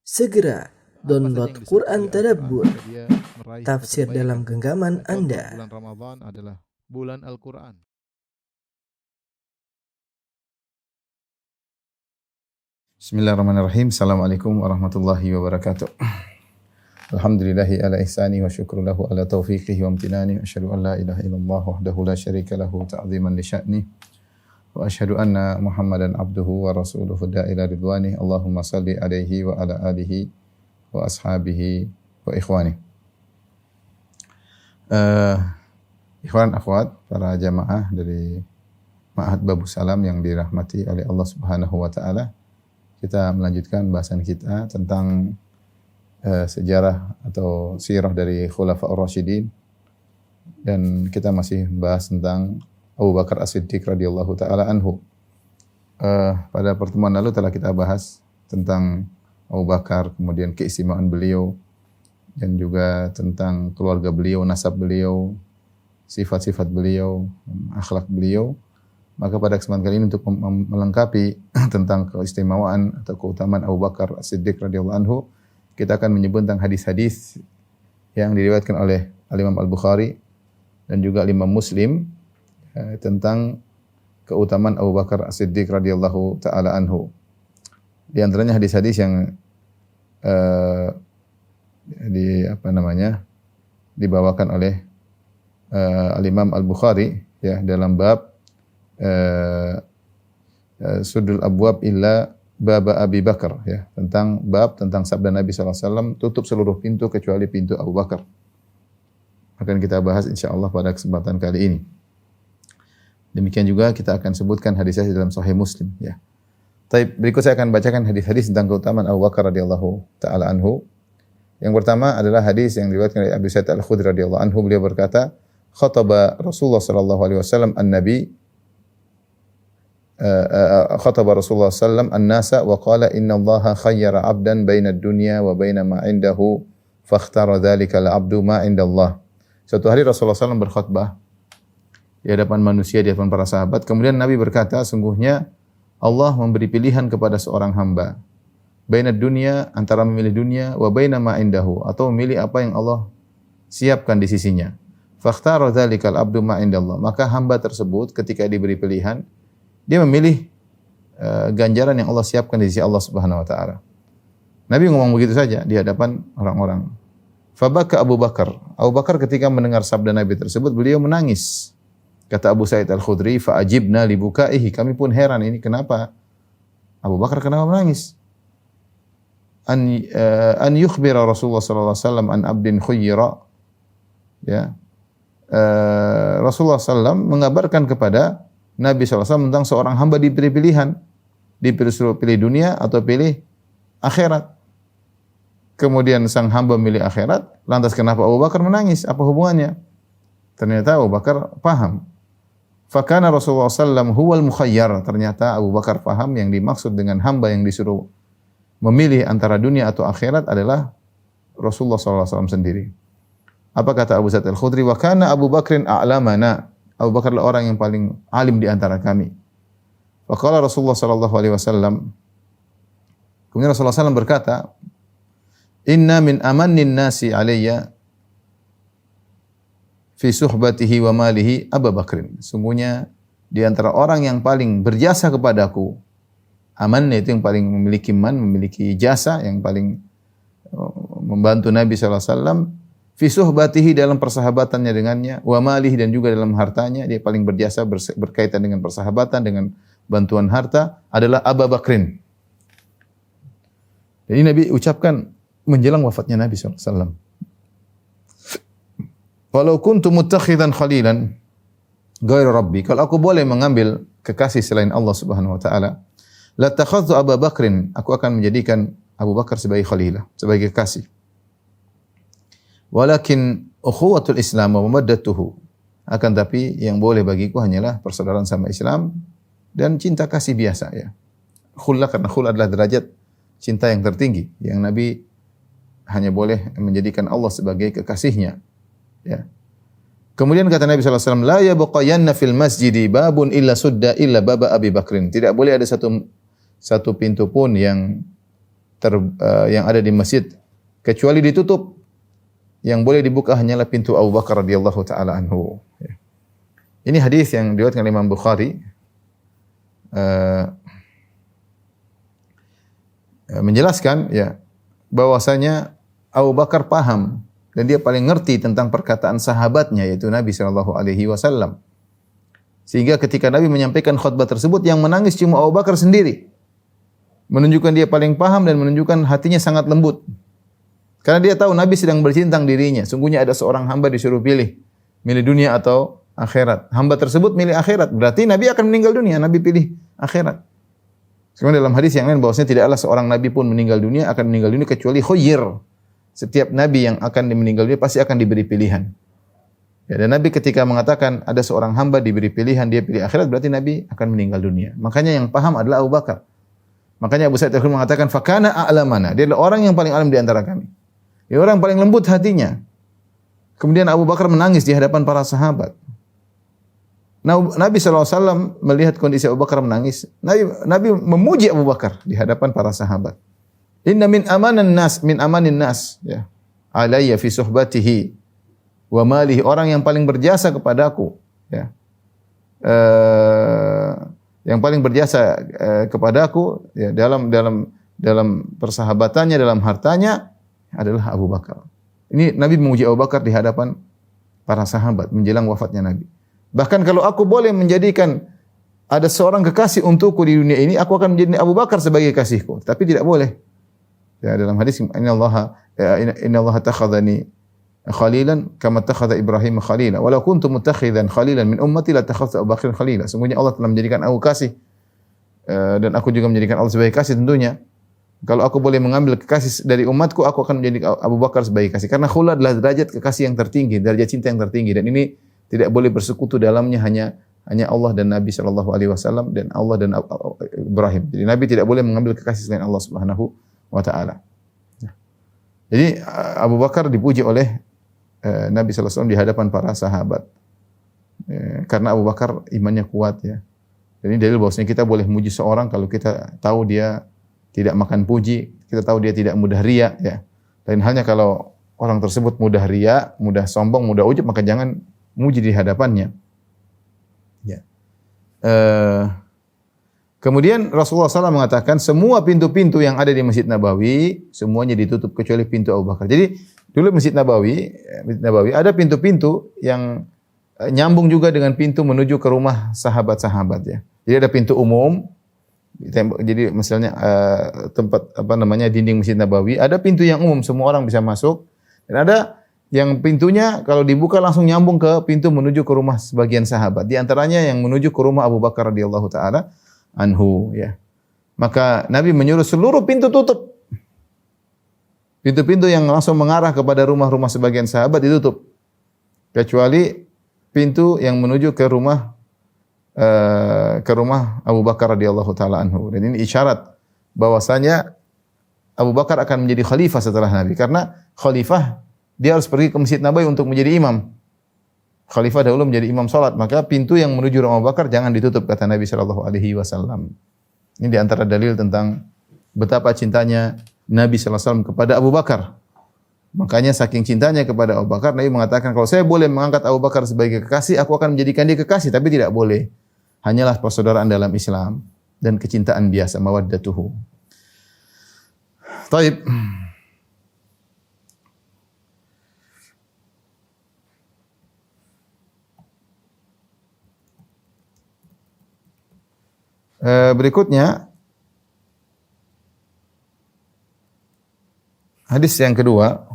Segera download Quran Tadabbur, tafsir dalam genggaman Anda. Bulan Ramadan adalah bulan Al-Quran. Bismillahirrahmanirrahim. Assalamualaikum warahmatullahi wabarakatuh. Alhamdulillahi ala ihsani wa syukru lahu ala taufiqihi wa amtinani. Asyhadu an la ilaha illallah wahdahu la syarika lahu ta'ziman li sya'ni. Wa asyhadu anna Muhammadan abduhu wa rasuluhu da'ila ridwani. Allahumma salli alaihi wa ala alihi wa ashabihi wa ikhwani. Ikhwan akhwat, para jamaah dari Ma'had Babus Salam yang dirahmati oleh Allah Subhanahu wa taala. Kita melanjutkan bahasan kita tentang sejarah atau sirah dari Khulafaur Rasyidin, dan kita masih bahas tentang Abu Bakar As-Siddiq radhiyallahu taala anhu. Pada pertemuan lalu telah kita bahas tentang Abu Bakar, kemudian keistimewaan beliau, dan juga tentang keluarga beliau, nasab beliau, sifat-sifat beliau, akhlak beliau. Maka pada kesempatan kali ini untuk melengkapi tentang keistimewaan atau keutamaan Abu Bakar As-Siddiq radhiyallahu anhu, kita akan menyebut tentang hadis-hadis yang diriwayatkan oleh Imam Al-Bukhari dan juga Imam Muslim tentang keutamaan Abu Bakar As-Siddiq radhiyallahu taala anhu. Di antaranya hadis-hadis yang dibawakan oleh Imam Al-Bukhari ya dalam bab Sudul Abwab illa Baba Abi Bakar, ya, tentang bab tentang sabda Nabi SAW, tutup seluruh pintu kecuali pintu Abu Bakar. Akan kita bahas insyaAllah pada kesempatan kali ini. Demikian juga kita akan sebutkan hadis-hadis dalam Sahih Muslim, ya. Berikut saya akan bacakan hadis-hadis tentang keutamaan Abu Bakar radhiyallahu taala anhu. Yang pertama adalah hadis yang diriwayatkan oleh Abu Sa'id Al-Khudri radhiyallahu anhu. Beliau berkata, khataba Rasulullah sallallahu alaihi wasallam an-nabi khataba Rasulullah sallam an-nasa wa qala inna Allaha khayyara 'abdan baina ad-dunya wa baina ma 'indahu fakhtara dzalika al-'abdu ma 'inda Allah. Suatu hari Rasulullah sallam berkhutbah di hadapan manusia, di hadapan para sahabat. Kemudian Nabi berkata, sungguhnya Allah memberi pilihan kepada seorang hamba baina dunya, antara memilih dunia, wa baina ma 'indahu, atau memilih apa yang Allah siapkan di sisinya. Fakhtara dzalika al-'abdu ma 'inda Allah. Maka hamba tersebut ketika diberi pilihan, dia memilih ganjaran yang Allah siapkan di sisi Allah Subhanahu wa taala. Nabi ngomong begitu saja di hadapan orang-orang. Fabaka Abu Bakar. Abu Bakar ketika mendengar sabda Nabi tersebut, beliau menangis. Kata Abu Sa'id Al-Khudri, fa ajibna li bukaihi. Kami pun heran, ini kenapa Abu Bakar kenapa menangis? An yukhbira Rasulullah sallallahu alaihi wasallam an abdin khuyyira. Ya. Rasulullah sallallahu mengabarkan kepada Nabi SAW tentang seorang hamba diberi pilihan, disuruh pilih dunia atau pilih akhirat. Kemudian sang hamba memilih akhirat, lantas kenapa Abu Bakar menangis? Apa hubungannya? Ternyata Abu Bakar paham. Fakana Rasulullah SAW huwal mukhayyar. Ternyata Abu Bakar paham yang dimaksud dengan hamba yang disuruh memilih antara dunia atau akhirat adalah Rasulullah SAW sendiri. Apa kata Abu Sa'id Al-Khudri? Wa kana Abu Bakrin a'lamana. Abu Bakar adalah orang yang paling alim di antara kami. Wa qala Rasulullah sallallahu alaihi wasallam. Kemudian Rasulullah SAW berkata, "Inna min amannin nasi alayya fi suhbatihi wa malihi Abu Bakrin." Sungguhnya di antara orang yang paling berjasa kepadaku, amannya itu yang paling memiliki jasa, yang paling membantu Nabi sallallahu alaihi wasallam. Fi suhbatihi, dalam persahabatannya dengannya, wa malihi, dan juga dalam hartanya, dia paling berjasa berkaitan dengan persahabatan, dengan bantuan harta, adalah Abu Bakrin. Jadi Nabi ucapkan menjelang wafatnya Nabi SAW. Walau kuntu muttakhidan khalilan ghairu rabbi, kalau aku boleh mengambil kekasih selain Allah Subhanahu wa taala, latakhadtu Abu Bakrin, aku akan menjadikan Abu Bakar sebagai khalilah, sebagai kekasih. Walakin ukhuwatul Islam wa mawaddatuhu, akan tapi yang boleh bagiku hanyalah persaudaraan sama Islam dan cinta kasih biasa, ya. Khullah, karena khullah adalah derajat cinta yang tertinggi yang Nabi hanya boleh menjadikan Allah sebagai kekasihnya, ya. Kemudian kata Nabi sallallahu alaihi wasallam, la yabqayanna fil masjidi babun illa sudda illa baba Abi Bakrin. Tidak boleh ada satu pintu pun yang yang ada di masjid kecuali ditutup. Yang boleh dibuka hanyalah pintu Abu Bakar radhiyallahu taala anhu. Ini hadis yang diriwayatkan oleh Imam Bukhari menjelaskan ya bahwasanya Abu Bakar paham dan dia paling ngerti tentang perkataan sahabatnya yaitu Nabi sallallahu alaihi wasallam. Sehingga ketika Nabi menyampaikan khutbah tersebut yang menangis cuma Abu Bakar sendiri. Menunjukkan dia paling paham dan menunjukkan hatinya sangat lembut. Karena dia tahu Nabi sedang bercintang dirinya. Sungguhnya ada seorang hamba disuruh pilih. Milih dunia atau akhirat. Hamba tersebut milih akhirat. Berarti Nabi akan meninggal dunia. Nabi pilih akhirat. Sebenarnya dalam hadis yang lain bahwasanya tidaklah seorang Nabi pun meninggal dunia akan meninggal dunia kecuali khayyir. Setiap Nabi yang akan meninggal dunia pasti akan diberi pilihan. Ya, dan Nabi ketika mengatakan ada seorang hamba diberi pilihan, dia pilih akhirat, berarti Nabi akan meninggal dunia. Makanya yang paham adalah Abu Bakar. Makanya Abu Sa'id Al-Khudri mengatakan, "Fakana a'lamana." Dia adalah orang yang paling alim di antara kami. Dia orang paling lembut hatinya. Kemudian Abu Bakar menangis di hadapan para sahabat. Nabi SAW melihat kondisi Abu Bakar menangis. Nabi memuji Abu Bakar di hadapan para sahabat. Inna min amanin nas, ya, alayya fi suhbatihi wa malihi, orang yang paling berjasa kepadaku, ya. Yang paling berjasa kepadaku ya, dalam persahabatannya, dalam hartanya adalah Abu Bakar. Ini Nabi memuji Abu Bakar di hadapan para sahabat menjelang wafatnya Nabi. Bahkan kalau aku boleh menjadikan ada seorang kekasih untukku di dunia ini, aku akan menjadi Abu Bakar sebagai kasihku. Tapi tidak boleh. Ya, dalam hadis Inna Allah takhadhani khalilan kama takhadha Ibrahim khalila. Walau kuntu muttakhidan khalilan min ummati la takhadhtu Abu Bakr khalila. Sungguhnya Allah telah menjadikan aku kasih dan aku juga menjadikan Allah sebagai kasih tentunya. Kalau aku boleh mengambil kekasih dari umatku, aku akan menjadi Abu Bakar sebagai kasih. Karena khullah adalah derajat kekasih yang tertinggi, derajat cinta yang tertinggi. Dan ini tidak boleh bersekutu dalamnya hanya Allah dan Nabi sallallahu alaihi wasallam dan Allah dan Ibrahim. Jadi Nabi tidak boleh mengambil kekasih selain Allah Subhanahu wa taala. Jadi Abu Bakar dipuji oleh Nabi sallallahu alaihi wasallam di hadapan para sahabat. Karena Abu Bakar imannya kuat ya. Jadi dalil bahwasanya kita boleh muji seorang kalau kita tahu dia tidak makan puji, kita tahu dia tidak mudah riya ya. Lain halnya kalau orang tersebut mudah riya, mudah sombong, mudah ujub, maka jangan muji di hadapannya. Ya. Kemudian Rasulullah SAW mengatakan semua pintu-pintu yang ada di Masjid Nabawi semuanya ditutup kecuali pintu Abu Bakar. Jadi dulu Masjid Nabawi ada pintu-pintu yang nyambung juga dengan pintu menuju ke rumah sahabat-sahabat ya. Jadi ada pintu umum. Jadi misalnya tempat dinding Masjid Nabawi, ada pintu yang umum semua orang bisa masuk dan ada yang pintunya kalau dibuka langsung nyambung ke pintu menuju ke rumah sebagian sahabat. Di antaranya yang menuju ke rumah Abu Bakar radhiyallahu taala anhu ya. Maka Nabi menyuruh seluruh pintu tutup. Pintu-pintu yang langsung mengarah kepada rumah-rumah sebagian sahabat ditutup. Kecuali pintu yang menuju ke rumah Abu Bakar radhiyallahu taala anhu. Dan ini isyarat bahwasanya Abu Bakar akan menjadi khalifah setelah Nabi karena khalifah dia harus pergi ke Masjid Nabawi untuk menjadi imam. Khalifah dahulu menjadi imam salat, maka pintu yang menuju rumah Abu Bakar jangan ditutup kata Nabi sallallahu alaihi wasallam. Ini di antara dalil tentang betapa cintanya Nabi sallallahu alaihi wasallam kepada Abu Bakar. Makanya saking cintanya kepada Abu Bakar, Nabi mengatakan kalau saya boleh mengangkat Abu Bakar sebagai kekasih, aku akan menjadikan dia kekasih, tapi tidak boleh. Hanyalah persaudaraan dalam Islam dan kecintaan biasa, mawaddatuhu. Taib. Berikutnya hadis yang kedua.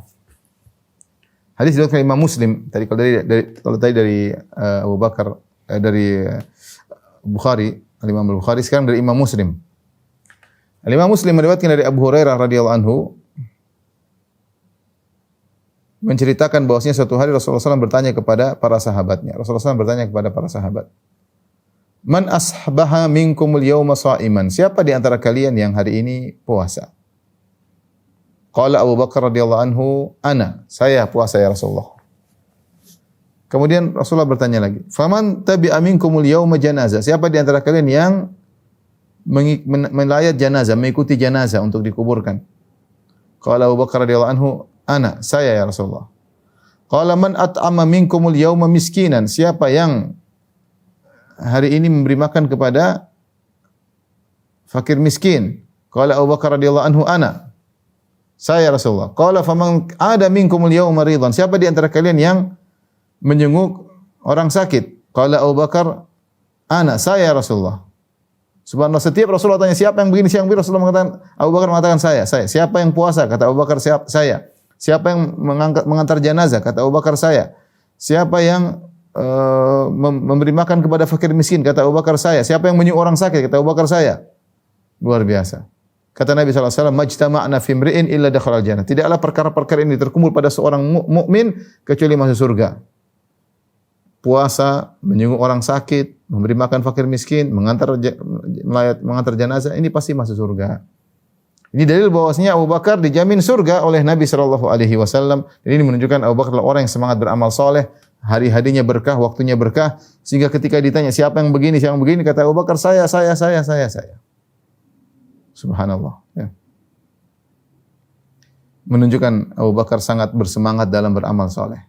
Hadis diriwayatkan Imam Muslim. Kalau tadi dari Abu Bakar dari Bukhari, Imam Bukhari, sekarang dari Imam Muslim. Imam Muslim meriwayatkan dari Abu Hurairah radhiyallahu anhu menceritakan bahwasanya suatu hari Rasulullah SAW bertanya kepada para sahabatnya. Rasulullah SAW bertanya kepada para sahabat, "Man asbaha minkumul yawma sha'iman?" Siapa di antara kalian yang hari ini puasa? Qala Abu Bakar radhiyallahu anhu, "Ana." Saya puasa ya Rasulullah. Kemudian Rasulullah bertanya lagi, "Faman tabi'a minkumul yawma janazah?" Siapa di antara kalian yang melayat janazah, mengikuti janazah untuk dikuburkan? Qala Abu Bakar radhiyallahu anhu, ana, saya ya Rasulullah. Qala man at'ama minkumul yawma miskinan, siapa yang hari ini memberi makan kepada fakir miskin? Qala Abu Bakar radhiyallahu anhu, ana, saya Rasulullah. Qala faman ada minkumul yawma ridhan, siapa di antara kalian yang menjenguk orang sakit? Qala Abu Bakar, ana, saya Rasulullah. Subhanallah, setiap Rasulullah tanya siapa yang begini, siapa yang begini, Rasulullah mengatakan, Abu Bakar mengatakan saya. Siapa yang puasa? Kata Abu Bakar, saya. Siapa yang mengantar jenazah? Kata Abu Bakar, saya. Siapa yang memberi makan kepada fakir miskin? Kata Abu Bakar, saya. Siapa yang menyuruh orang sakit? Kata Abu Bakar, saya. Luar biasa. Kata Nabi SAW, majtama'na fi imri'in illa dakhala al-jannah. Tidaklah perkara-perkara ini terkumpul pada seorang mukmin kecuali masuk surga. Puasa, menyenguk orang sakit, memberi makan fakir miskin, mengantar jenazah, ini pasti masuk surga. Ini dalil bahwasanya Abu Bakar dijamin surga oleh Nabi sallallahu alaihi wasallam. Ini menunjukkan Abu Bakar adalah orang yang semangat beramal soleh, hari-harinya berkah, waktunya berkah, sehingga ketika ditanya siapa yang begini, kata Abu Bakar, saya. Subhanallah. Ya. Menunjukkan Abu Bakar sangat bersemangat dalam beramal soleh.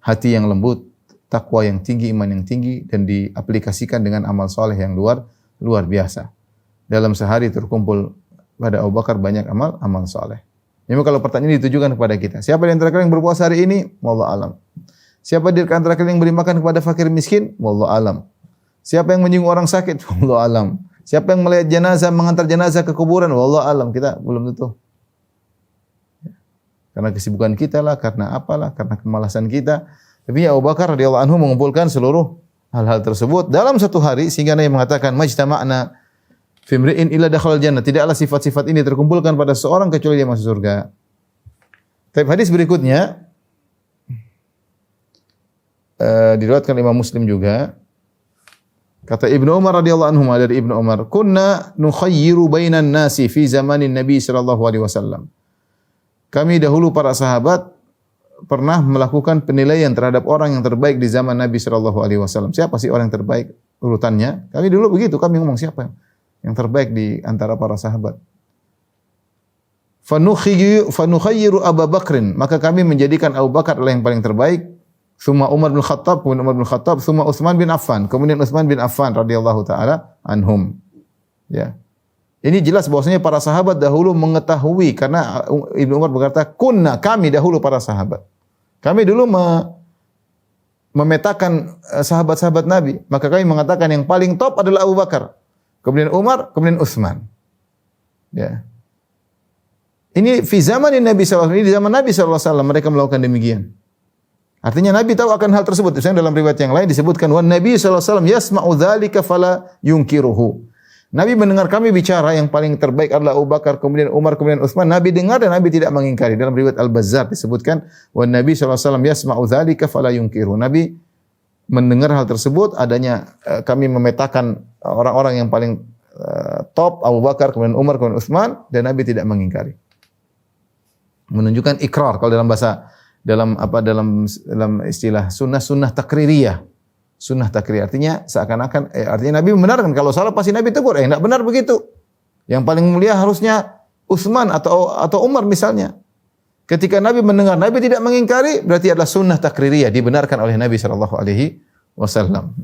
Hati yang lembut, takwa yang tinggi, iman yang tinggi, dan diaplikasikan dengan amal soleh yang luar biasa. Dalam sehari terkumpul pada Abu Bakar banyak amal soleh. Memang kalau pertanyaan ini ditujukan kepada kita, siapa di antara kalian yang berpuasa hari ini? Wallahu alam. Siapa di antara kalian yang beri makan kepada fakir miskin? Wallahu alam. Siapa yang menyinggung orang sakit? Wallahu alam. Siapa yang melihat jenazah, mengantar jenazah ke kuburan? Wallahu alam. Kita belum tentu. Karena kesibukan kita lah, karena apalah, karena kemalasan kita. Tapi Abu Bakar radhiyallahu anhu mengumpulkan seluruh hal-hal tersebut dalam satu hari, sehingga Nabi mengatakan, majtama'na fi imri'in illa dakhala al-jannah. Tidaklah sifat-sifat ini terkumpulkan pada seorang kecuali dia masuk surga. Tapi hadis berikutnya diriwayatkan Imam Muslim juga. Kata Ibnu Umar radhiyallahu anhu, dari Ibnu Umar, kunna nukhayyiru bainan nasi fi zamanin Nabi sallallahu alaihi wasallam. Kami dahulu para sahabat pernah melakukan penilaian terhadap orang yang terbaik di zaman Nabi sallallahu alaihi wasallam. Siapa sih orang yang terbaik urutannya? Kami dulu begitu, kami ngomong siapa yang terbaik di antara para sahabat. Fanukhayyiru Abu Bakrin, maka kami menjadikan Abu Bakar adalah yang paling terbaik. Tsumma Umar bin Khattab, kemudian Umar bin Khattab, tsumma Utsman bin Affan, kemudian Utsman bin Affan radhiyallahu taala anhum. Ya. Ini jelas bahwasanya para sahabat dahulu mengetahui, karena Ibnu Umar berkata, kunna, kami dahulu para sahabat. Kami dulu memetakan sahabat-sahabat Nabi, maka kami mengatakan yang paling top adalah Abu Bakar, kemudian Umar, kemudian Utsman. Ya. Ini fi zamanin Nabi sallallahu alaihi wasallam, di zaman Nabi sallallahu alaihi wasallam mereka melakukan demikian. Artinya Nabi tahu akan hal tersebut. Misalnya dalam riwayat yang lain disebutkan, wan Nabi sallallahu alaihi wasallam yasma'u dzalika fala yunkiruhu. Nabi mendengar kami bicara yang paling terbaik adalah Abu Bakar, kemudian Umar, kemudian Utsman. Nabi dengar dan Nabi tidak mengingkari. Dalam riwayat Al-Bazzar disebutkan, wan Nabi sallallahu alaihi wasallam yasma'u dzalika fala yunkiruhu. Nabi mendengar hal tersebut, adanya kami memetakan orang-orang yang paling top, Abu Bakar, kemudian Umar, kemudian Utsman, dan Nabi tidak mengingkari. Menunjukkan ikrar, kalau dalam bahasa dalam istilah sunnah takririyah. Sunnah takrir artinya seakan-akan artinya Nabi membenarkan, kalau salah pasti Nabi tegur, enggak benar begitu. Yang paling mulia harusnya Utsman atau Umar misalnya. Ketika Nabi mendengar, Nabi tidak mengingkari, berarti adalah sunnah takririyah, dibenarkan oleh Nabi sallallahu alaihi wasallam.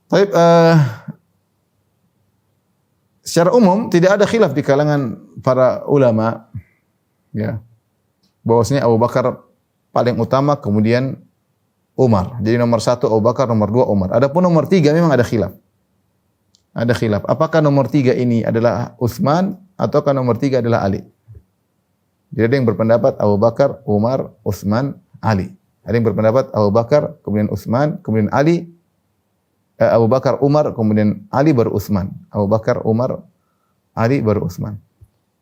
Baik, secara umum tidak ada khilaf di kalangan para ulama, ya, bahwasanya Abu Bakar paling utama, kemudian Umar. Jadi nomor 1 Abu Bakar, nomor 2 Umar. Adapun nomor 3 memang ada khilaf. Ada khilaf. Apakah nomor 3 ini adalah Utsman ataukah nomor 3 adalah Ali? Jadi ada yang berpendapat Abu Bakar, Umar, Utsman, Ali. Ada yang berpendapat Abu Bakar, kemudian Utsman, kemudian Ali. Abu Bakar, Umar, kemudian Ali baru Utsman. Abu Bakar, Umar, Ali baru Utsman.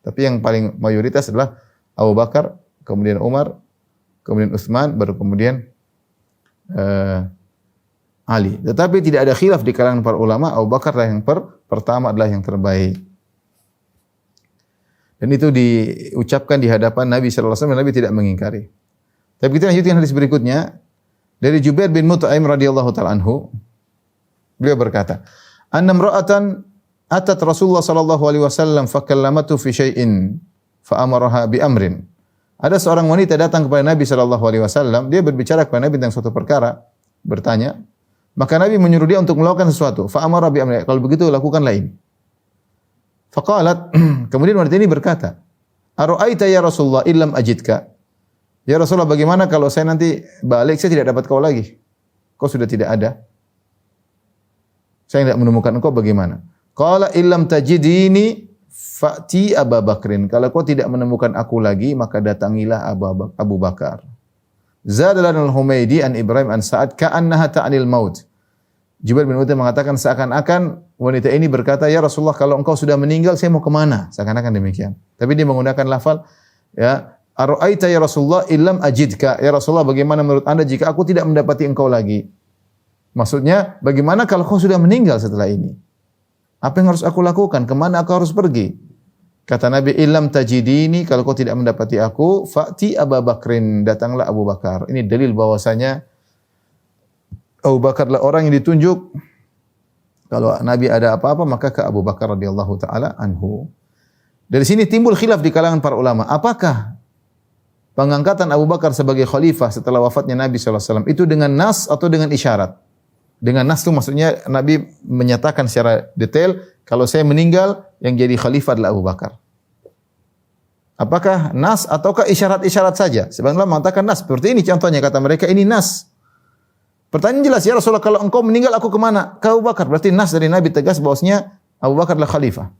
Tapi yang paling mayoritas adalah Abu Bakar, kemudian Umar, kemudian Utsman, baru kemudian Ali. Tetapi tidak ada khilaf di kalangan para ulama, Abu Bakar adalah yang pertama, adalah yang terbaik. Dan itu diucapkan di hadapan Nabi sallallahu alaihi wasallam, Nabi tidak mengingkari. Tapi kita lanjutkan hadis berikutnya. Dari Jubair bin Mut'aim radhiyallahu taala anhu, beliau berkata, "Anna imra'atan atat Rasulullah sallallahu alaihi wasallam fakallamatu fi syai'in fa amaraha bi amrin." Ada seorang wanita datang kepada Nabi sallallahu alaihi wasallam, dia berbicara kepada Nabi tentang suatu perkara, bertanya, maka Nabi menyuruh dia untuk melakukan sesuatu. Fa amara bi amrin. Kalau begitu lakukanlah ini. Faqalat, kemudian wanita ini berkata, "Ara'aita ya Rasulullah illam ajidka?" Ya Rasulullah, bagaimana kalau saya nanti balik saya tidak dapat kau lagi? Kau sudah tidak ada. Saya tidak menemukan engkau, bagaimana? Qala illam tajidini fa'ti Abu Bakrin. Kalau kau tidak menemukan aku lagi, maka datangilah Abu Bakar. Zadalan al-Humaydi an Ibrahim an Sa'ad ka'annaha ta'anil maut. Jubair bin Mut'aim mengatakan seakan-akan wanita ini berkata, "Ya Rasulullah, kalau engkau sudah meninggal, saya mau ke mana?" Seakan-akan demikian. Tapi dia menggunakan lafal, ya, "Ara'aita ya Rasulullah illam ajidka?" Ya Rasulullah, bagaimana menurut Anda jika aku tidak mendapati engkau lagi? Maksudnya, bagaimana kalau kau sudah meninggal setelah ini? Apa yang harus aku lakukan? Kemana aku harus pergi? Kata Nabi, "Illam tajidini," kalau kau tidak mendapati aku, fa'ti Abu Bakrin, datanglah Abu Bakar. Ini dalil bahwasanya Abu Bakar adalah orang yang ditunjuk kalau Nabi ada apa-apa maka ke Abu Bakar radhiyallahu taala anhu. Dari sini timbul khilaf di kalangan para ulama, apakah pengangkatan Abu Bakar sebagai khalifah setelah wafatnya Nabi sallallahu alaihi wasallam itu dengan nas atau dengan isyarat? Dengan nas itu maksudnya Nabi menyatakan secara detail, kalau saya meninggal yang jadi khalifah adalah Abu Bakar. Apakah nas ataukah isyarat-isyarat saja? Sebagian ulama mengatakan nas. Seperti ini contohnya, kata mereka ini nas. Pertanyaan jelas, ya Rasulullah, kalau engkau meninggal aku kemana? Ke Abu Bakar. Berarti nas dari Nabi tegas bahwasanya Abu Bakar adalah khalifah.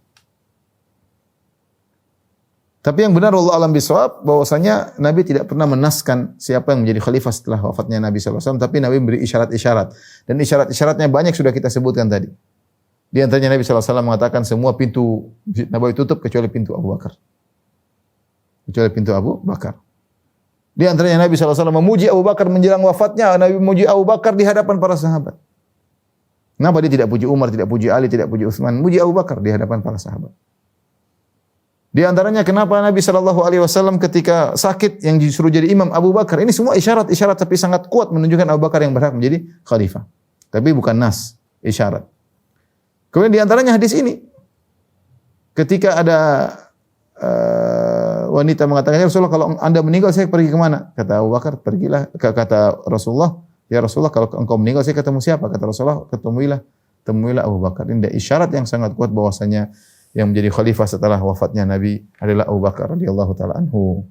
Tapi yang benar Allah alam bisawab bahwasanya Nabi tidak pernah menaskan siapa yang menjadi khalifah setelah wafatnya Nabi SAW, tapi Nabi memberi isyarat-isyarat. Dan isyarat-isyaratnya banyak sudah kita sebutkan tadi. Di antaranya Nabi SAW mengatakan semua pintu Nabawi tutup kecuali pintu Abu Bakar. Kecuali pintu Abu Bakar. Di antaranya Nabi SAW memuji Abu Bakar menjelang wafatnya. Nabi memuji Abu Bakar di hadapan para sahabat. Kenapa dia tidak puji Umar, tidak puji Ali, tidak puji Utsman? Muji Abu Bakar di hadapan para sahabat. Di antaranya kenapa Nabi SAW ketika sakit yang disuruh jadi imam Abu Bakar. Ini semua isyarat-isyarat tapi sangat kuat menunjukkan Abu Bakar yang berhak menjadi khalifah. Tapi bukan nas, isyarat. Kemudian di antaranya hadis ini. Ketika ada wanita mengatakan, "Ya Rasulullah, kalau Anda meninggal saya pergi ke mana?" Kata Abu Bakar, "Pergilah." Kata Rasulullah, "Ya Rasulullah, kalau engkau meninggal saya ketemu siapa?" Kata Rasulullah, temuilah Abu Bakar." Ini isyarat yang sangat kuat bahwasanya yang menjadi khalifah setelah wafatnya Nabi adalah Abu Bakar radhiyallahu taala anhu.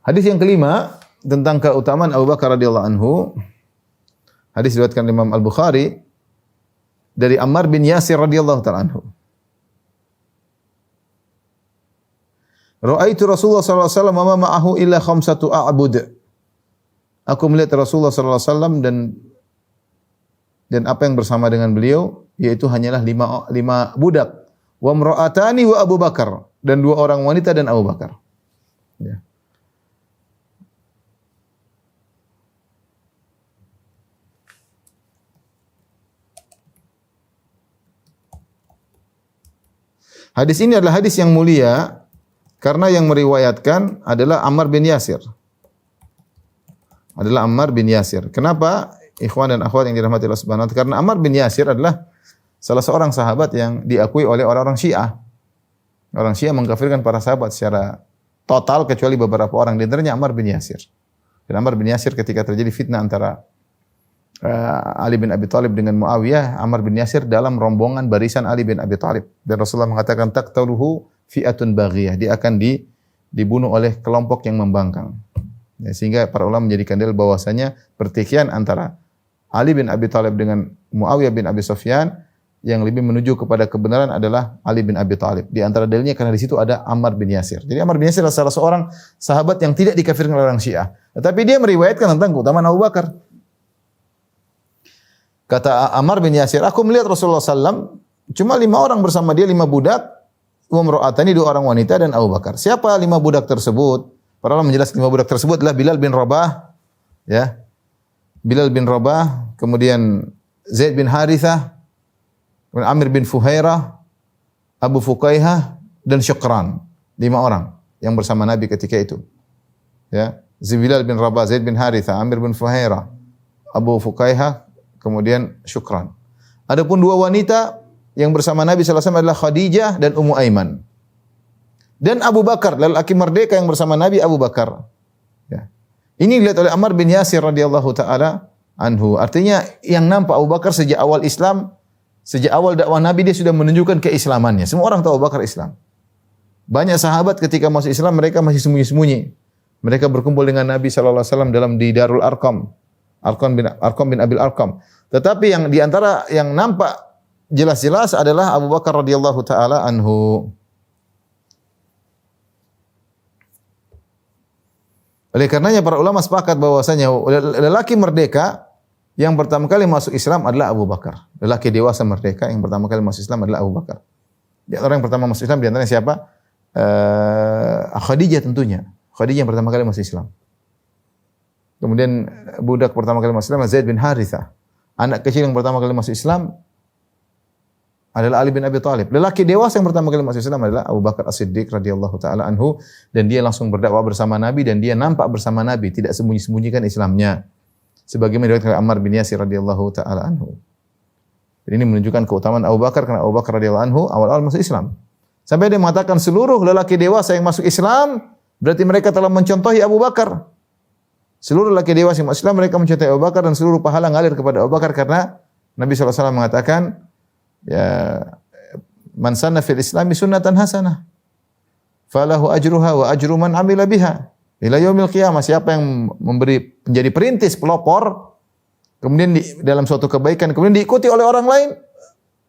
Hadis yang kelima tentang keutamaan Abu Bakar radhiyallahu anhu. Hadis diriwayatkan Imam Al-Bukhari dari Ammar bin Yasir radhiyallahu taala anhu. Ra'aitu Rasulullah sallallahu alaihi wasallam wa ma'ahu illa khamsatu a'bud. Aku melihat Rasulullah sallallahu alaihi wasallam dan apa yang bersama dengan beliau yaitu hanyalah lima budak. Wa imra'atani wa Abu Bakar, dan dua orang wanita dan Abu Bakar. Ya. Hadis ini adalah hadis yang mulia karena yang meriwayatkan adalah Ammar bin Yasir. Kenapa? Ikhwan dan akhwat yang dirahmati Allah Subhanahu wa taala, karena Ammar bin Yasir adalah salah seorang sahabat yang diakui oleh orang-orang Syiah. Orang Syiah mengkafirkan para sahabat secara total kecuali beberapa orang, di antaranya Ammar bin Yasir. Dan Ammar bin Yasir ketika terjadi fitnah antara Ali bin Abi Thalib dengan Muawiyah, Ammar bin Yasir dalam rombongan barisan Ali bin Abi Thalib. Dan Rasulullah mengatakan taqtaluhu fi'atun baghiyah, dia akan dibunuh oleh kelompok yang membangkang. Ya, sehingga para ulama menjadikan dalil bahwasanya pertikaian antara Ali bin Abi Thalib dengan Muawiyah bin Abi Sufyan yang lebih menuju kepada kebenaran adalah Ali bin Abi Thalib. Di antara dalilnya karena di situ ada Ammar bin Yasir. Jadi Ammar bin Yasir adalah salah seorang sahabat yang tidak dikafirkan oleh orang Syiah. Tetapi dia meriwayatkan tentang keutamaan Abu Bakar. Kata Ammar bin Yasir, aku melihat Rasulullah SAW cuma 5 orang bersama dia, 5 budak, umro'atani 2 orang wanita dan Abu Bakar. Siapa 5 budak tersebut? Para ulama menjelaskan 5 budak tersebut adalah Bilal bin Rabah, ya. Bilal bin Rabah, kemudian Zaid bin Harithah, Amir bin Fuhairah, Abu Fukaihah, dan Syukran. 5 orang yang bersama Nabi ketika itu. Ya, Bilal bin Rabah, Zaid bin Haritha, Amir bin Fuhairah, Abu Fukaihah, kemudian Syukran. Adapun 2 wanita yang bersama Nabi sallallahu alaihi wasallam adalah Khadijah dan Ummu Aiman. Dan Abu Bakar, lelaki merdeka yang bersama Nabi, Abu Bakar. Ya. Ini dilihat oleh Ammar bin Yasir radhiyallahu taala anhu. Artinya yang nampak Abu Bakar sejak awal Islam, sejak awal dakwah Nabi dia sudah menunjukkan keislamannya. Semua orang tahu Abu Bakar Islam. Banyak sahabat ketika masuk Islam mereka masih sembunyi-sembunyi. Mereka berkumpul dengan Nabi sallallahu alaihi wasallam di Darul Arqam. Arqam bin Abil Arqam. Tetapi yang di antara yang nampak jelas-jelas adalah Abu Bakar radhiyallahu taala anhu. Oleh karenanya para ulama sepakat bahwasanya lelaki merdeka yang pertama kali masuk Islam adalah Abu Bakar. Lelaki dewasa merdeka yang pertama kali masuk Islam adalah Abu Bakar. Orang yang pertama masuk Islam di antaranya siapa? Khadijah tentunya. Khadijah yang pertama kali masuk Islam. Kemudian budak pertama kali masuk Islam Zaid bin Haritha. Anak kecil yang pertama kali masuk Islam adalah Ali bin Abi Thalib. Lelaki dewasa yang pertama kali masuk Islam adalah Abu Bakar As-Siddiq radhiyallahu taala anhu dan dia langsung berdakwah bersama Nabi dan dia nampak bersama Nabi, tidak sembunyi-sembunyikan Islamnya. Sebagaimana diriwayatkan oleh Ammar bin Yasir radhiyallahu taala anhu. Ini menunjukkan keutamaan Abu Bakar karena Abu Bakar radhiyallahu anhu awal-awal masuk Islam. Sampai dia mengatakan seluruh lelaki dewasa yang masuk Islam berarti mereka telah mencontohi Abu Bakar. Seluruh lelaki dewasa yang masuk Islam mereka mencontohi Abu Bakar dan seluruh pahala ngalir kepada Abu Bakar karena Nabi sallallahu alaihi wasallam mengatakan ya man sanna fil islami sunnatan hasanah falahu ajruha wa ajru man amila biha ila yaumil qiyamah. Siapa yang menjadi perintis pelopor kemudian dalam suatu kebaikan kemudian diikuti oleh orang lain,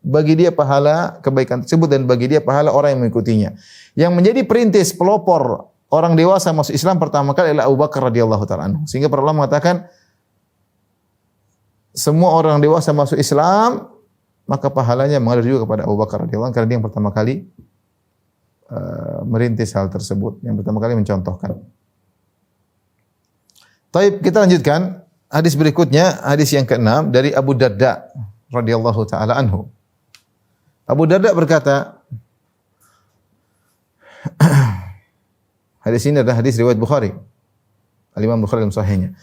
bagi dia pahala kebaikan tersebut dan bagi dia pahala orang yang mengikutinya. Yang menjadi perintis pelopor orang dewasa masuk Islam pertama kali adalah Abu Bakar radhiyallahu taala anhu. Sehingga para ulama mengatakan semua orang dewasa masuk Islam maka pahalanya mengalir juga kepada Abu Bakar radhiyallahu anhu karena dia yang pertama kali merintis hal tersebut, yang pertama kali mencontohkan. Baik, kita lanjutkan hadis berikutnya, hadis yang ke-6 dari Abu Darda radhiyallahu taala anhu. Abu Darda berkata, hadis ini adalah hadis riwayat Bukhari. Al-Imam Bukhari dalam sahihnya.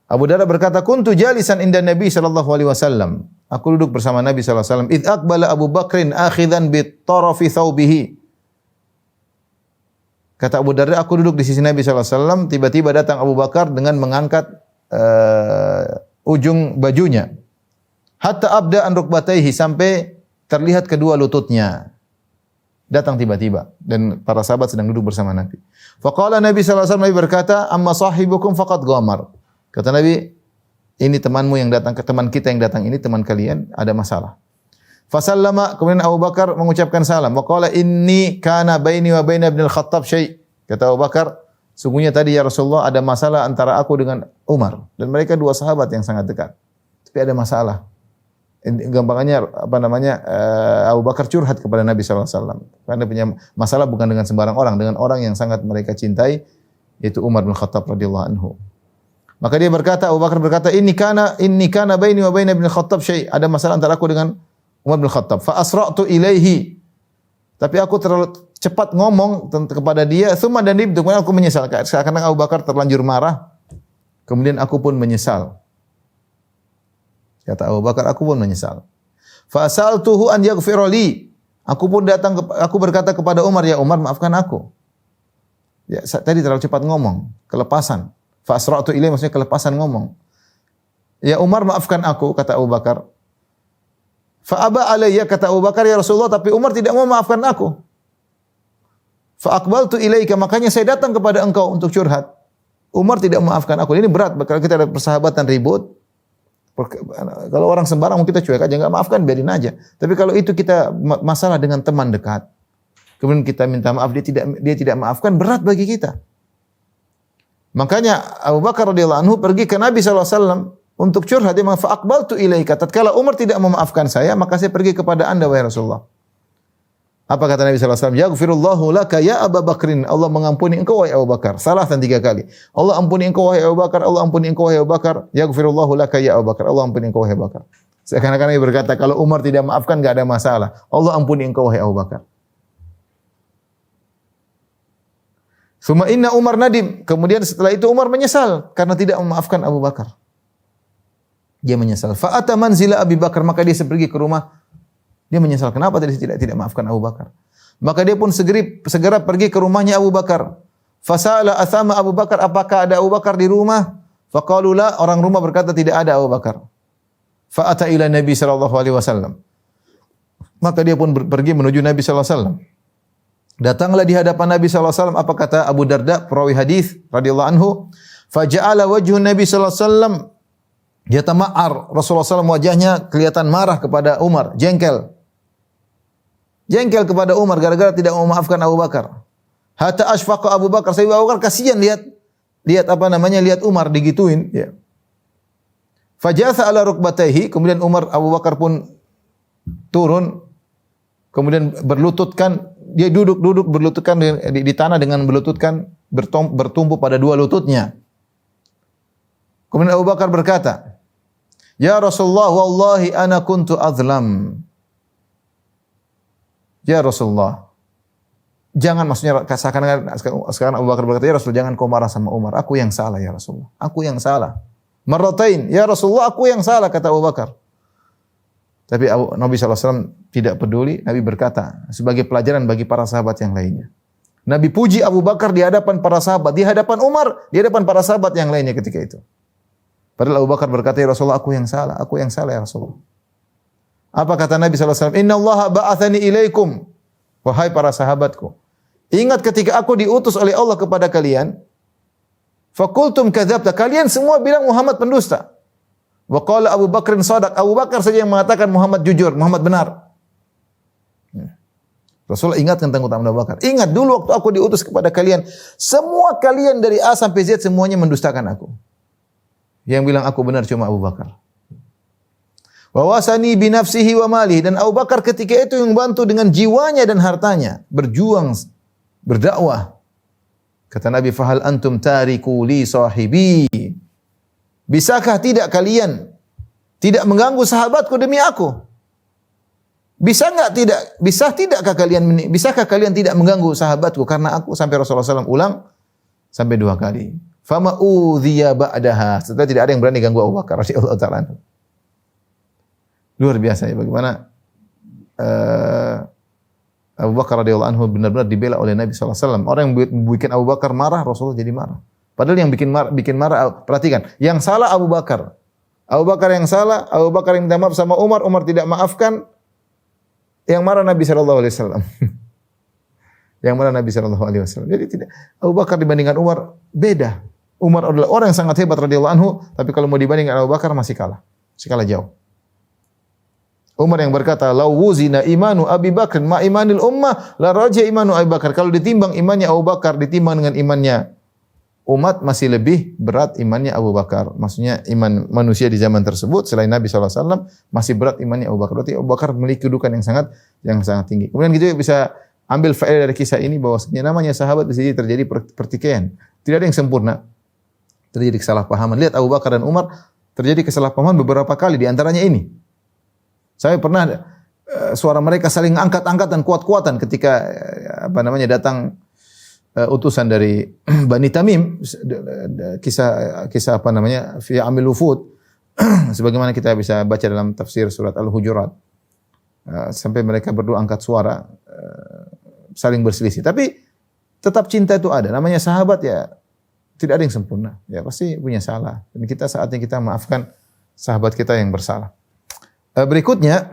Abu Darda berkata, "Kuntu jalisan inda Nabi sallallahu alaihi wasallam." Aku duduk bersama Nabi sallallahu alaihi wasallam. "Id aqbala Abu Bakrin akhidan bit tarafi thawbihi." Kata Abu Darda, aku duduk di sisi Nabi sallallahu alaihi wasallam, tiba-tiba datang Abu Bakar dengan mengangkat ujung bajunya. Hatta abda an rukbatayhi, sampai terlihat kedua lututnya. Datang tiba-tiba dan para sahabat sedang duduk bersama Nabi. Faqala Nabi sallallahu alaihi wasallam, Nabi berkata, "Amma sahibukum faqad ghamar." Kata Nabi, ini temanmu yang datang, teman kita yang datang ini teman kalian ada masalah. Fasallama, kemudian Abu Bakar mengucapkan salam. Wa qala inni kana baini wa baina Ibn al-Khattab syai'. Kata Abu Bakar, sungguhnya tadi ya Rasulullah ada masalah antara aku dengan Umar dan mereka dua sahabat yang sangat dekat. Tapi ada masalah. Gampangannya Abu Bakar curhat kepada Nabi sallallahu alaihi wasallam. Karena punya masalah bukan dengan sembarang orang, dengan orang yang sangat mereka cintai yaitu Umar bin Khattab radhiyallahu anhu. Maka dia berkata, Abu Bakar berkata, inni kana baini wa baina Ibn Khattab syai'. Ada masalah antara aku dengan Umar bin Khattab. Fa asra'tu ilaihi. Tapi aku terlalu cepat ngomong kepada dia, tsumma dan kemudian aku menyesal. Seakan-akan Abu Bakar terlanjur marah. Kemudian aku pun menyesal. Kata Abu Bakar, aku pun menyesal. Fa asaltuhu an yaghfira li. Aku berkata kepada Umar, ya Umar, maafkan aku. Ya, tadi terlalu cepat ngomong, kelepasan. Fa asra'tu ilaihi maksudnya kelepasan ngomong. Ya Umar, maafkan aku, kata Abu Bakar. Fa aba alayya, kata Abu Bakar, ya Rasulullah, tapi Umar tidak mau maafkan aku. Fa aqbaltu ilaika, makanya saya datang kepada engkau untuk curhat. Umar tidak memaafkan aku. Ini berat kalau kita ada persahabatan ribut. Kalau orang sembarang kita cuek aja, enggak maafkan, biarin aja. Tapi kalau itu kita masalah dengan teman dekat, kemudian kita minta maaf, dia tidak maafkan, berat bagi kita. Makanya Abu Bakar radhiyallahu anhu pergi ke Nabi sallallahu alaihi wasallam untuk curhat. Dia mengatakan, fa aqbaltu ilaika. Tatkala Umar tidak memaafkan saya, maka saya pergi kepada Anda wahai Rasulullah. Apa kata Nabi sallallahu alaihi wasallam? Yaghfirullahu laka ya Abu Bakrin. Allah mengampuni engkau wahai Abu Bakar. Salah 3 kali. Allah ampuni engkau wahai Abu Bakar. Allah ampuni engkau wahai Abu Bakar. Yaghfirullahu laka ya Abu Bakar. Allah ampuni engkau wahai Abu Bakar. Seakan-akan Nabi berkata, kalau Umar tidak maafkan enggak ada masalah. Allah ampuni engkau wahai Abu Bakar. Suma inna Umar nadim. Kemudian setelah itu Umar menyesal karena tidak memaafkan Abu Bakar. Dia menyesal. Fa'ata manzila Abi Bakar, maka dia pergi ke rumah. Dia menyesal kenapa tadi tidak maafkan Abu Bakar. Maka dia pun segera pergi ke rumahnya Abu Bakar. Fasala asama Abu Bakar, apakah ada Abu Bakar di rumah? Faqalu la, orang rumah berkata tidak ada Abu Bakar. Fa'ata ila Nabi sallallahu alaihi wasallam. Maka dia pun pergi menuju Nabi sallallahu alaihi wasallam. Datanglah di hadapan Nabi sallallahu alaihi wasallam, apa kata Abu Darda perawi hadis radhiyallahu anhu, faja'ala wajhun Nabi sallallahu alaihi wasallam yatama'ar. Rasulullah SAW wajahnya kelihatan marah kepada Umar, jengkel. Jengkel kepada Umar gara-gara tidak memaafkan Abu Bakar. Hatta asfaqa Abu Bakar, saya Abu Bakar kasihan lihat Umar digituin, ya. Fajatha ala rukbatayhi, kemudian Abu Bakar pun turun, kemudian dia duduk berlututkan di tanah dengan bertumpu pada dua lututnya. Kemudian Abu Bakar berkata, "Ya Rasulullah, wallahi ana kuntu azlam." Ya Rasulullah, jangan, maksudnya sekarang Abu Bakar berkata, "Ya Rasulullah, jangan kau marah sama Umar. Aku yang salah ya Rasulullah. Aku yang salah." Marratain, "Ya Rasulullah, aku yang salah," kata Abu Bakar. Tapi Nabi SAW tidak peduli. Nabi berkata, sebagai pelajaran bagi para sahabat yang lainnya. Nabi puji Abu Bakar di hadapan para sahabat, di hadapan Umar, di hadapan para sahabat yang lainnya ketika itu. Padahal Abu Bakar berkata, "Ya Rasulullah, aku yang salah ya Rasulullah." Apa kata Nabi SAW? "Inna Allah ba'athani ilaikum." Wahai para sahabatku, ingat ketika aku diutus oleh Allah kepada kalian, fakultum kadzabta, kalian semua bilang Muhammad pendusta. Wa qala Abu Bakrin shadaq, Abu Bakar saja yang mengatakan Muhammad jujur, Muhammad benar. Rasulullah ingat tentang keutamaan Abu Bakar. Ingat dulu waktu aku diutus kepada kalian, semua kalian dari A sampai Z semuanya mendustakan aku. Yang bilang aku benar cuma Abu Bakar. Wa wasani bi nafsihi wa malihi, dan Abu Bakar ketika itu yang bantu dengan jiwanya dan hartanya, berjuang, berdakwah. Kata Nabi, "Fahal antum tariku li sahibi?" Bisakah tidak kalian tidak mengganggu sahabatku demi aku? Bisakah kalian tidak mengganggu sahabatku karena aku? Sampai Rasulullah SAW ulang sampai 2 kali. Fama udhiya ba'daha. Setelah tidak ada yang berani ganggu Abu Bakar radhiyallahu ta'ala anhu. Luar biasa ya bagaimana Abu Bakar radhiyallahu anhu benar-benar dibela oleh Nabi SAW. Orang yang bikin Abu Bakar marah, Rasulullah jadi marah. Padahal yang bikin marah, perhatikan, yang salah Abu Bakar. Abu Bakar yang salah, Abu Bakar yang minta maaf sama Umar, Umar tidak maafkan. Yang marah Nabi sallallahu alaihi wasallam. Yang marah Nabi sallallahu alaihi wasallam. Jadi tidak, Abu Bakar dibandingkan Umar beda. Umar adalah orang yang sangat hebat radhiyallahu anhu, tapi kalau mau dibandingkan Abu Bakar masih kalah. Masih kalah jauh. Umar yang berkata, "Lau wuzina imanu Abi Bakr ma imanil ummah la raja imanu Abi Bakar." Kalau ditimbang imannya Abu Bakar ditimbang dengan imannya umat, masih lebih berat imannya Abu Bakar. Maksudnya iman manusia di zaman tersebut selain Nabi SAW masih berat imannya Abu Bakar. Berarti Abu Bakar memiliki kedudukan yang sangat tinggi. Kemudian gitu bisa ambil faedah dari kisah ini bahwasanya namanya sahabat bisa terjadi pertikaian. Tidak ada yang sempurna. Terjadi kesalahpahaman. Lihat Abu Bakar dan Umar terjadi kesalahpahaman beberapa kali, di antaranya ini. Saya pernah suara mereka saling angkat-angkatan, kuat-kuatan ketika datang utusan dari Bani Tamim, kisah fi amil wufud, sebagaimana kita bisa baca dalam tafsir surat Al-Hujurat, sampai mereka berdua angkat suara, saling berselisih. Tapi tetap cinta itu ada. Namanya sahabat ya, tidak ada yang sempurna. Ya pasti punya salah. Dan kita saatnya kita maafkan sahabat kita yang bersalah. Berikutnya,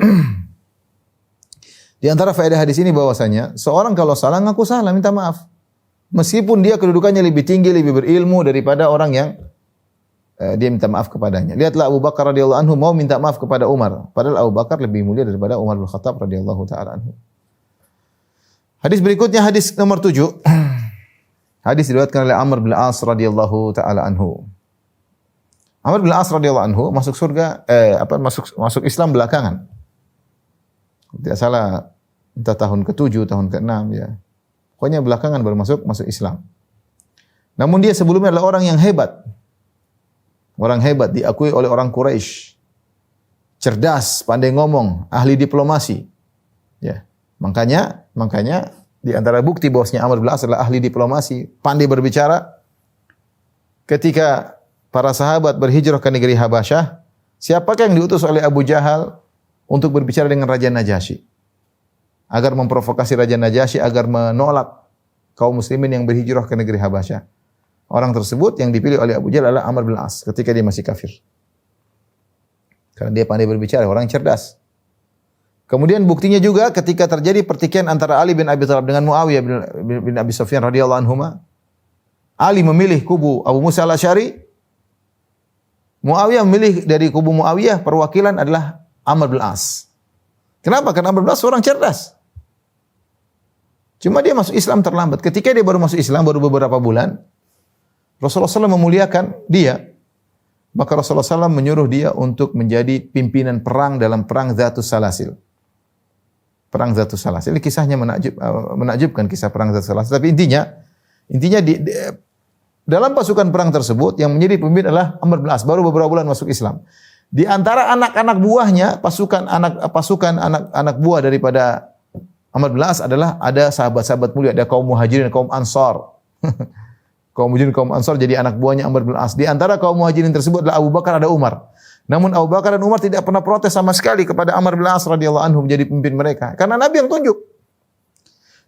di antara faedah hadis ini bahwasanya seorang kalau salah ngaku salah, minta maaf. Meskipun dia kedudukannya lebih tinggi, lebih berilmu daripada orang yang dia minta maaf kepadanya. Lihatlah Abu Bakar radhiyallahu anhu mau minta maaf kepada Umar, padahal Abu Bakar lebih mulia daripada Umar bin Khattab radhiyallahu taala anhu. Hadis berikutnya, hadis nomor 7. Hadis diriwayatkan oleh Amr bin As radhiyallahu taala anhu. Amr bin As radhiyallahu anhu masuk surga masuk Islam belakangan. Tidak salah entah tahun ke-7, tahun ke-6 ya. Pokoknya belakangan baru masuk Islam. Namun dia sebelumnya adalah orang yang hebat. Orang hebat diakui oleh orang Quraisy. Cerdas, pandai ngomong, ahli diplomasi. Ya. Makanya Di antara bukti bahwasanya Amr bin As adalah ahli diplomasi, pandai berbicara. Ketika para sahabat berhijrah ke negeri Habasyah, siapakah yang diutus oleh Abu Jahal untuk berbicara dengan Raja Najasyi? Agar memprovokasi Raja Najasyi agar menolak kaum muslimin yang berhijrah ke negeri Habasyah. Orang tersebut yang dipilih oleh Abu Jahal adalah Amr bin As ketika dia masih kafir. Karena dia pandai berbicara, orang cerdas. Kemudian buktinya juga ketika terjadi pertikaian antara Ali bin Abi Thalib dengan Muawiyah bin Abi Sufyan radhiyallahu anhuma. Ali memilih kubu Abu Musa al-Asy'ari. Muawiyah memilih dari kubu Muawiyah, perwakilan adalah Amr bin As. Kenapa? Karena Amr bin As seorang cerdas. Cuma dia masuk Islam terlambat. Ketika dia baru masuk Islam, baru beberapa bulan, Rasulullah SAW memuliakan dia. Maka Rasulullah SAW menyuruh dia untuk menjadi pimpinan perang dalam perang Dzatus Salasil. Perang Dzatus Salasil. Ini kisahnya menakjubkan kisah perang Dzatus Salasil. Tapi intinya dalam pasukan perang tersebut yang menjadi pemimpin adalah Amr bin As. Baru beberapa bulan masuk Islam. Di antara anak-anak buahnya, pasukan anak buah daripada Amr bin As adalah ada sahabat-sahabat mulia, ada kaum Muhajirin, kaum Ansar. Kaum Muhajirin, kaum Ansar jadi anak buahnya Amr bin As. Di antara kaum Muhajirin tersebut adalah Abu Bakar, ada Umar. Namun Abu Bakar dan Umar tidak pernah protes sama sekali kepada Amr bin As radhiyallahu anhu menjadi pemimpin mereka. Karena Nabi yang tunjuk.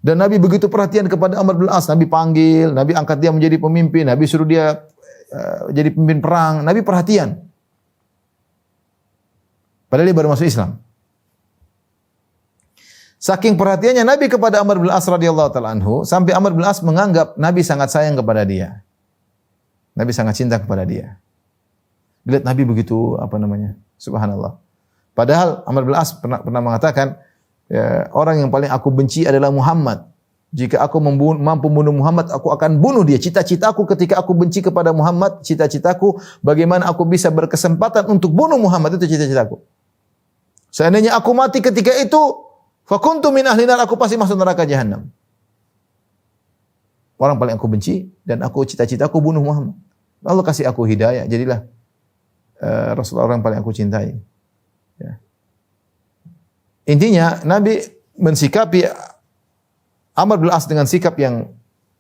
Dan Nabi begitu perhatian kepada Amr bin As. Nabi panggil, Nabi angkat dia menjadi pemimpin. Nabi suruh dia jadi pemimpin perang. Nabi perhatian. Padahal dia baru masuk Islam. Saking perhatiannya Nabi kepada Amr bin As radhiyallahu ta'ala anhu, sampai Amr bin As menganggap Nabi sangat sayang kepada dia. Nabi sangat cinta kepada dia. Dilihat Nabi begitu, subhanallah. Padahal Amr bin As pernah mengatakan, ya, orang yang paling aku benci adalah Muhammad. Jika aku mampu membunuh Muhammad, aku akan bunuh dia. Cita-citaku ketika aku benci kepada Muhammad, cita-citaku bagaimana aku bisa berkesempatan untuk bunuh Muhammad, itu cita-citaku. Seandainya aku mati ketika itu, fakuntu min ahli nar, aku pasti masuk neraka jahanam. Orang paling aku benci dan aku cita-citaku bunuh Muhammad. Allah kasih aku hidayah, jadilah Rasulullah orang paling aku cintai. Ya. Intinya Nabi mensikapi Amr bin As dengan sikap yang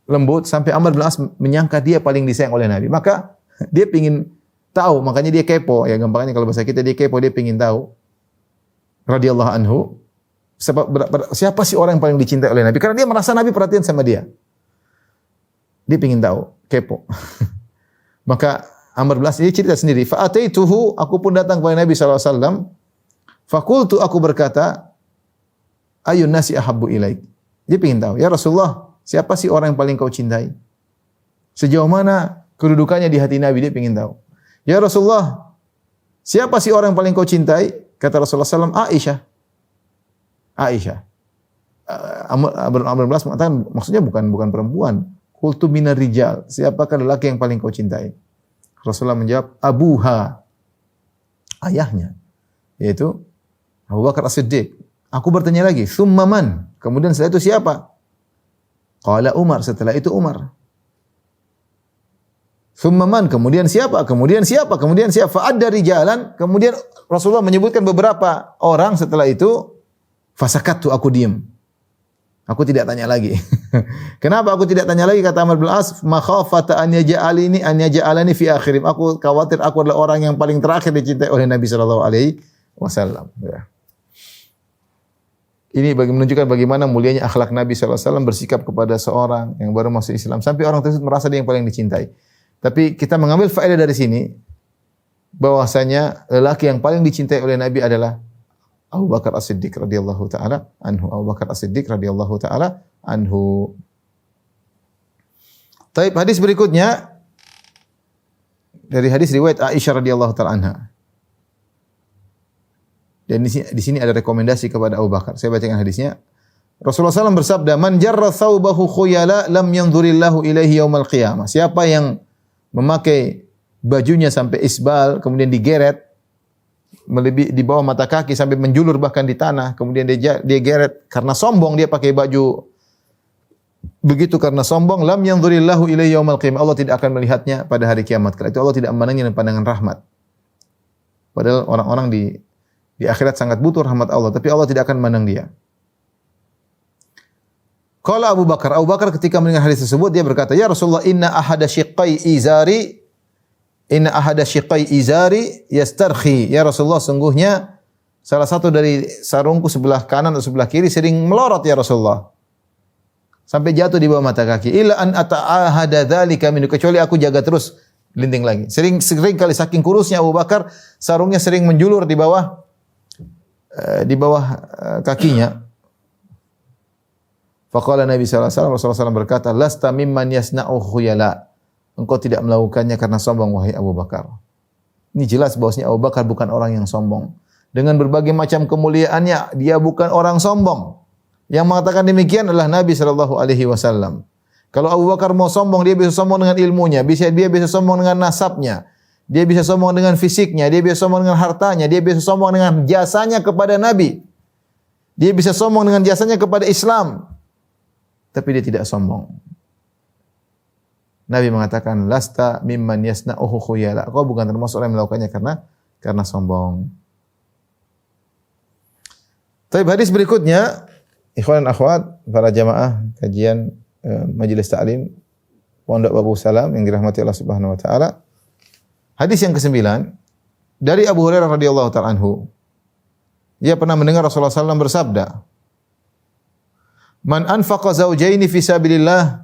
lembut sampai Amr bin As menyangka dia paling disayang oleh Nabi. Maka dia pingin tahu, makanya dia kepo. Ya gampangnya kalau bahasa kita dia kepo, dia pingin tahu. Radhiyallahu anhu, siapa sih orang yang paling dicintai oleh Nabi? Karena dia merasa Nabi perhatian sama dia. Dia pingin tahu, kepo. Maka Amr bin As ini cerita sendiri. Fa'ataituhu, aku pun datang kepada Nabi SAW. Fakultu, aku berkata, ayun nasi ahabbu ilaik. Dia ingin tahu, ya Rasulullah, siapa sih orang yang paling kau cintai? Sejauh mana kedudukannya di hati Nabi, dia ingin tahu. Ya Rasulullah, siapa sih orang yang paling kau cintai? Kata Rasulullah SAW, Aisyah. Aisyah. Amr bin As mengatakan, maksudnya bukan perempuan. Qultu minar rijal. Siapakah lelaki yang paling kau cintai? Rasulullah menjawab, Abuha, ayahnya, yaitu Abu Bakar As-Siddiq. Aku bertanya lagi, Thumma man? Kemudian setelah itu siapa? Qala Umar, setelah itu Umar. Thumma man? Kemudian siapa? Kemudian siapa? Kemudian siapa? Fa'adda rijalan. Kemudian Rasulullah menyebutkan beberapa orang setelah itu, fasakattu, aku diam. Aku tidak tanya lagi. Kenapa aku tidak tanya lagi? Kata Amr bin As, makhafata an yaj'alani fi akhirim. Aku khawatir aku adalah orang yang paling terakhir dicintai oleh Nabi sallallahu alaihi wasallam. Ya. Ini menunjukkan bagaimana mulianya akhlak Nabi sallallahu alaihi wasallam bersikap kepada seorang yang baru masuk Islam sampai orang tersebut merasa dia yang paling dicintai. Tapi kita mengambil faedah dari sini bahwasanya lelaki yang paling dicintai oleh Nabi adalah Abu Bakar As-Siddiq radhiyallahu taala anhu. Abu Bakar As-Siddiq radhiyallahu taala anhu. Taib, hadis berikutnya dari hadis riwayat Aisyah radhiyallahu taala anha. Dan di sini ada rekomendasi kepada Abu Bakar. Saya bacakan hadisnya. Rasulullah SAW bersabda, "Man jarra thawbahu khuyala lam yanzurillahu ilaihi yaumal qiyamah." Siapa yang memakai bajunya sampai isbal, kemudian digeret melebihi di bawah mata kaki sampai menjulur bahkan di tanah, kemudian dia geret karena sombong, dia pakai baju begitu karena sombong, lam yanzurillahu ilaihi yaumal qiyamah. Allah tidak akan melihatnya pada hari kiamat. Karena itu Allah tidak memandangnya dengan pandangan rahmat. Padahal orang-orang di akhirat sangat butuh rahmat Allah, tapi Allah tidak akan memandang dia. Qala Abu Bakar. Abu Bakar ketika mendengar hadis tersebut dia berkata, "Ya Rasulullah, inna ahada shiqqai izari yastarkhi." Ya Rasulullah, sungguhnya salah satu dari sarungku sebelah kanan atau sebelah kiri sering melorot ya Rasulullah. Sampai jatuh di bawah mata kaki. Illa an ata'ahada dzalika minhu, kecuali aku jaga terus linting lagi. Sering kali saking kurusnya Abu Bakar, sarungnya sering menjulur di bawah kakinya. Faqala Nabi sallallahu alaihi wasallam, Rasulullah SAW berkata, "Lasta mimman yasna'u khuyala." Engkau tidak melakukannya karena sombong, wahai Abu Bakar. Ini jelas bahwasanya Abu Bakar bukan orang yang sombong. Dengan berbagai macam kemuliaannya, dia bukan orang sombong. Yang mengatakan demikian adalah Nabi sallallahu alaihi wasallam. Kalau Abu Bakar mau sombong, dia bisa sombong dengan ilmunya, dia bisa sombong dengan nasabnya, dia bisa sombong dengan fisiknya, dia bisa sombong dengan hartanya, dia bisa sombong dengan jasanya kepada Nabi. Dia bisa sombong dengan jasanya kepada Islam. Tapi dia tidak sombong. Nabi mengatakan, "Lasta mimman yasna'uhu khuyala." Kau bukan termasuk orang yang melakukannya karena sombong. Tapi hadis berikutnya, ikhwan dan akhwat, para jamaah kajian Majelis Ta'lim Pondok Babu Salam yang dirahmati Allah Subhanahu wa taala. Hadis yang ke-9 dari Abu Hurairah radhiyallahu ta'ala anhu. Dia pernah mendengar Rasulullah SAW bersabda, "Man anfaqa zawjaini fi sabilillah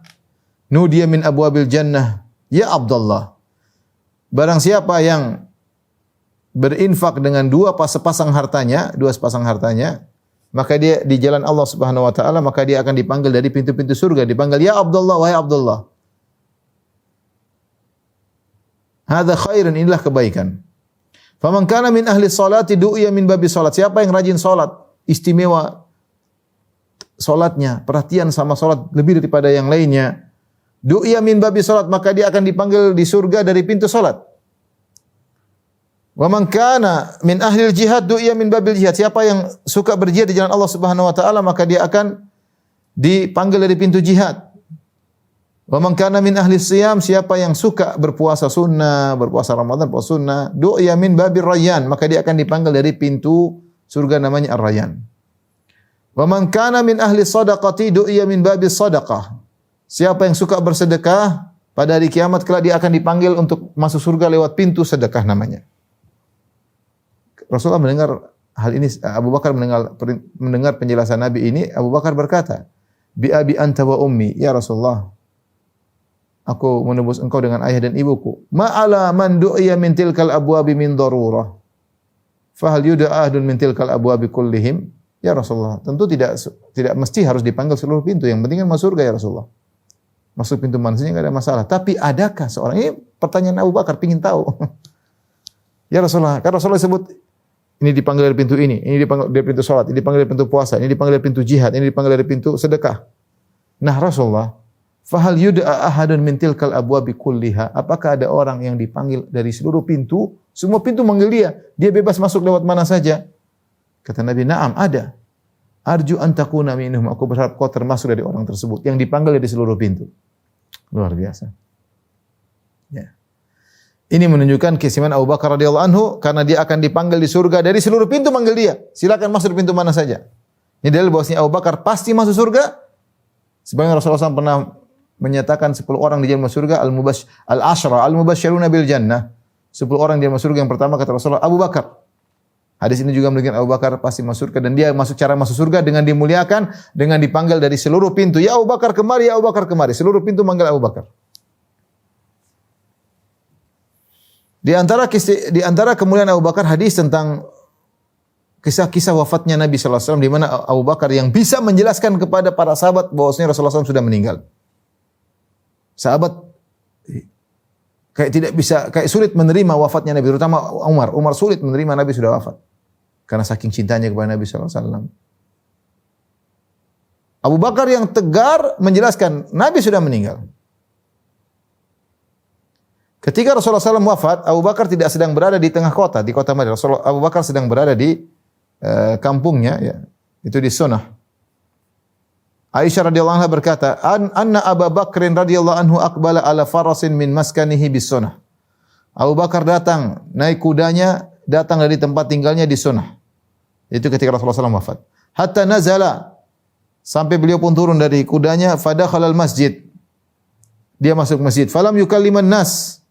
nudiya min abwabil jannah ya Abdullah." Barang siapa yang berinfak dengan dua sepasang hartanya, maka dia di jalan Allah Subhanahu wa taala, maka dia akan dipanggil dari pintu-pintu surga, dipanggil ya Abdullah, wahai Abdullah. Hadza khairun, inilah kebaikan. Faman kana min ahli sholati du'iya min babi salat. Siapa yang rajin salat, istimewa salatnya, perhatian sama salat lebih daripada yang lainnya, du'iya min babi salat, maka dia akan dipanggil di surga dari pintu salat. Wa man kana min ahli jihad du'iya min babil jihad. Siapa yang suka berjihad di jalan Allah Subhanahu wa taala, maka dia akan dipanggil dari pintu jihad. Wa man kana min ahli siyam, siapa yang suka berpuasa sunnah, berpuasa Ramadan, puasa sunnah, du'iya min babir rayyan, maka dia akan dipanggil dari pintu surga namanya Ar-Rayyan. Wa man kana min ahli shadaqati du'iya min babis shadaqah. Siapa yang suka bersedekah, pada hari kiamat kelak dia akan dipanggil untuk masuk surga lewat pintu sedekah namanya. Rasulullah mendengar hal ini, Abu Bakar mendengar penjelasan Nabi ini, Abu Bakar berkata, "Bi abi anta wa ummi, ya Rasulullah, aku menebus engkau dengan ayah dan ibuku. Ma'ala man du'iya min tilkal abwabi min darurah. Fahal yud'a ahdun min tilkal abwabi kullihim?" Ya Rasulullah, tentu tidak mesti harus dipanggil seluruh pintu. Yang penting kan masuk surga ya Rasulullah. Masuk pintu mana saja enggak ada masalah. Tapi adakah seorang, ini pertanyaan Abu Bakar, pingin tahu. Ya Rasulullah, kan Rasulullah sebut ini dipanggil dari pintu ini dipanggil dari pintu salat, ini dipanggil dari pintu puasa, ini dipanggil dari pintu jihad, ini dipanggil dari pintu sedekah. Nah Rasulullah, fahal yud'a ahadun min tilkal abwabi kulliha? Apakah ada orang yang dipanggil dari seluruh pintu? Semua pintu manggil dia bebas masuk lewat mana saja. Kata Nabi, "Na'am, ada. Arju an takuna minhum." Aku berharap kau termasuk dari orang tersebut yang dipanggil dari seluruh pintu. Luar biasa. Ya. Ini menunjukkan keistimewaan Abu Bakar radhiyallahu anhu karena dia akan dipanggil di surga dari seluruh pintu, manggil dia. Silakan masuk di pintu mana saja. Ini dalil bahwasanya Abu Bakar pasti masuk surga. Sebagaimana Rasulullah SAW pernah menyatakan 10 orang di jalan masuk surga, al-mubasysyiruna bil jannah. 10 orang di jalan masuk surga, yang pertama kata Rasulullah Abu Bakar. Hadis ini juga menunjukkan Abu Bakar pasti masuk surga, dan dia cara masuk surga dengan dimuliakan, dengan dipanggil dari seluruh pintu. Ya Abu Bakar kemari, ya Abu Bakar kemari. Seluruh pintu manggil Abu Bakar. Di antara kemuliaan Abu Bakar, hadis tentang kisah-kisah wafatnya Nabi sallallahu alaihi wasallam, di mana Abu Bakar yang bisa menjelaskan kepada para sahabat bahwasanya Rasulullah SAW sudah meninggal. Sahabat kayak sulit menerima wafatnya Nabi, terutama Umar. Umar sulit menerima Nabi sudah wafat karena saking cintanya kepada Nabi sallallahu alaihi wasallam. Abu Bakar yang tegar menjelaskan Nabi sudah meninggal. Ketika Rasulullah SAW wafat, Abu Bakar tidak sedang berada di tengah kota, di kota Madinah. Abu Bakar sedang berada di kampungnya, ya, itu di Sunnah. Aisyah radhiyallahu anha berkata, "Anna Abu Bakrin radhiyallahu anhu aqbala ala farasin min maskanihi bis Sunnah." Abu Bakar datang, naik kudanya, datang dari tempat tinggalnya di Sunnah. Itu ketika Rasulullah SAW wafat. Hatta nazala, sampai beliau pun turun dari kudanya, fadakhalal masjid. Dia masuk masjid. Falam yukalliman nas.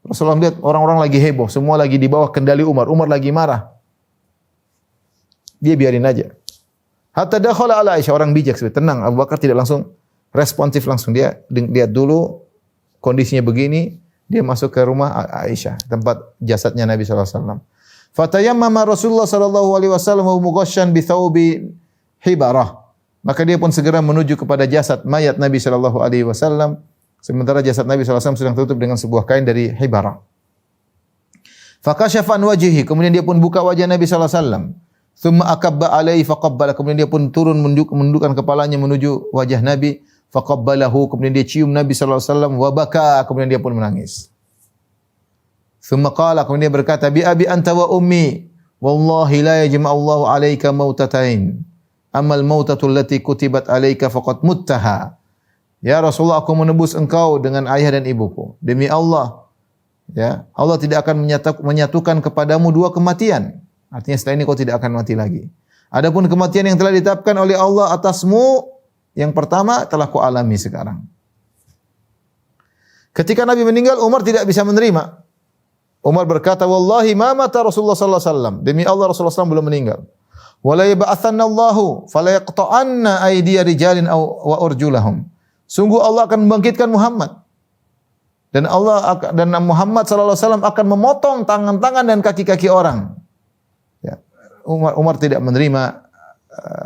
Rasulullah lihat orang-orang lagi heboh, semua lagi di bawah kendali Umar. Umar lagi marah. Dia biarin aja. Hatta dakhala ala Aisyah, orang bijak sebenarnya. Tenang, Abu Bakar tidak langsung responsif langsung. Dia lihat dulu kondisinya begini, dia masuk ke rumah Aisyah, tempat jasadnya Nabi sallallahu alaihi wasallam. Fatayammama Rasulullah sallallahu alaihi wasallam wa mughashshan bi thawbi hibarah. Maka dia pun segera menuju kepada jasad mayat Nabi sallallahu alaihi wasallam, sementara jasad Nabi sallallahu alaihi wasallam sedang tertutup dengan sebuah kain dari hibarah. Fakashafa an wajhihi, kemudian dia pun buka wajah Nabi sallallahu alaihi wasallam. Thumma akabba alaihi faqabbala, kemudian dia pun turun menundukkan kepalanya menuju wajah Nabi, faqabbalahu, kemudian dia cium Nabi sallallahu alaihi wasallam, wa baka, kemudian dia pun menangis. Thumma qala, kemudian dia berkata, bi abi anta wa ummi, wallahi la yajma'allahu alaika mautatain. Amal mautatul lati kutibat alaika faqad muttaha. Ya Rasulullah, aku menebus engkau dengan ayah dan ibuku. Demi Allah, ya, Allah tidak akan menyatukan kepadamu dua kematian. Artinya setelah ini kau tidak akan mati lagi. Adapun kematian yang telah ditetapkan oleh Allah atasmu, yang pertama telah kau alami sekarang. Ketika Nabi meninggal, Umar tidak bisa menerima. Umar berkata, wallahi ma mata Rasulullah sallallahu alaihi wasallam. Demi Allah, Rasulullah SAW belum meninggal. Wala yab'atsanna Allahu fala yaqta'anna aydiya rijalin wa urjulahum. Sungguh Allah akan membangkitkan Muhammad. Dan Muhammad sallallahu alaihi wasallam akan memotong tangan-tangan dan kaki-kaki orang. Ya. Umar tidak menerima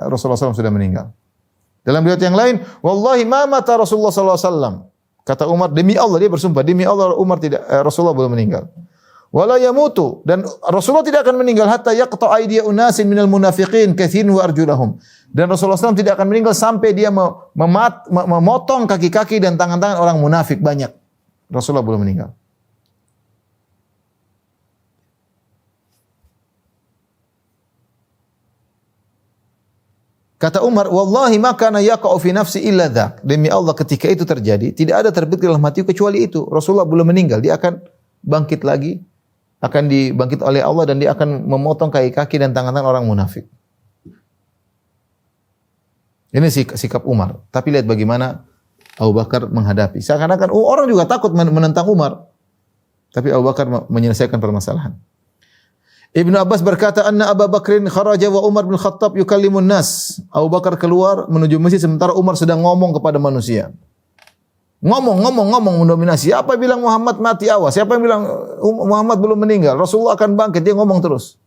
Rasulullah SAW sudah meninggal. Dalam riwayat yang lain, wallahi ma mata Rasulullah sallallahu alaihi wasallam. Kata Umar, demi Allah, dia bersumpah, demi Allah Rasulullah belum meninggal. Wala yamutu, dan Rasulullah tidak akan meninggal hatta yaqta aydiya unasin minal munafiqin katsirun wa arjulahum. Dan Rasulullah SAW tidak akan meninggal sampai dia memotong kaki-kaki dan tangan-tangan orang munafik banyak. Rasulullah belum meninggal. Kata Umar, wallahi ma kana yaqa'u fi nafsi illa dzak. Demi Allah, ketika itu terjadi, tidak ada terbetik dalam hatiku kecuali itu. Rasulullah belum meninggal, dia akan bangkit lagi, akan dibangkit oleh Allah, dan dia akan memotong kaki-kaki dan tangan-tangan orang munafik. Ini sikap Umar. Tapi lihat bagaimana Abu Bakar menghadapi. Seakan-akan orang juga takut menentang Umar. Tapi Abu Bakar menyelesaikan permasalahan. Ibnu Abbas berkata, anna Abu Bakrin kharaja wa Umar bin Khattab yukallimun nas. Abu Bakar keluar menuju masjid sementara Umar sedang ngomong kepada manusia. Ngomong mendominasi. Siapa yang bilang Muhammad mati, awas. Siapa yang bilang Muhammad belum meninggal, Rasulullah akan bangkit. Dia ngomong terus.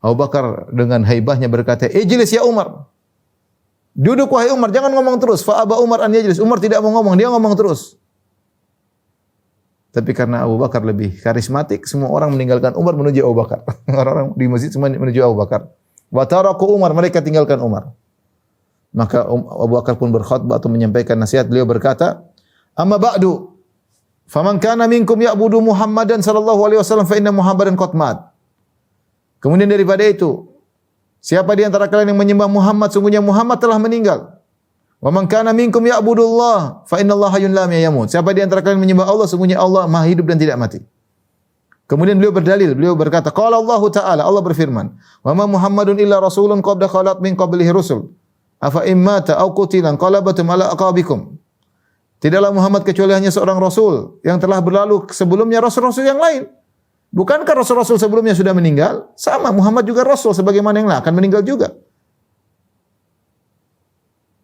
Abu Bakar dengan haibahnya berkata, ijlis ya Umar. Duduk wahai Umar, jangan ngomong terus. Fa aba Umar an yajlis. Umar tidak mau ngomong, dia ngomong terus. Tapi karena Abu Bakar lebih karismatik, semua orang meninggalkan Umar menuju Abu Bakar. Orang-orang di masjid semua menuju Abu Bakar. Wa taraku Umar, mereka tinggalkan Umar. Maka Abu Bakar pun berkhutbah atau menyampaikan nasihat. Beliau berkata, amma ba'du, faman kana minkum ya'budu Muhammadan sallallahu alaihi wasallam fa inna Muhammadan qad mat. Kemudian daripada itu, siapa di antara kalian yang menyembah Muhammad, sungguhnya Muhammad telah meninggal. Wa man kana minkum ya'budullah fa innallaha hayyun la yamut. Siapa di antara kalian menyembah Allah, sungguhnya Allah Maha hidup dan tidak mati. Kemudian beliau berdalil, beliau berkata, qala Allah Ta'ala, Allah berfirman, wa ma Muhammadun illa rasulun qad khalat min qablihi rusul. Afa immata aw qutilan qalabatum ala aqabikum. Tidaklah Muhammad kecuali hanya seorang rasul yang telah berlalu sebelumnya rasul-rasul yang lain. Bukankah rasul-rasul sebelumnya sudah meninggal? Sama, Muhammad juga rasul sebagaimana yang lain akan meninggal juga.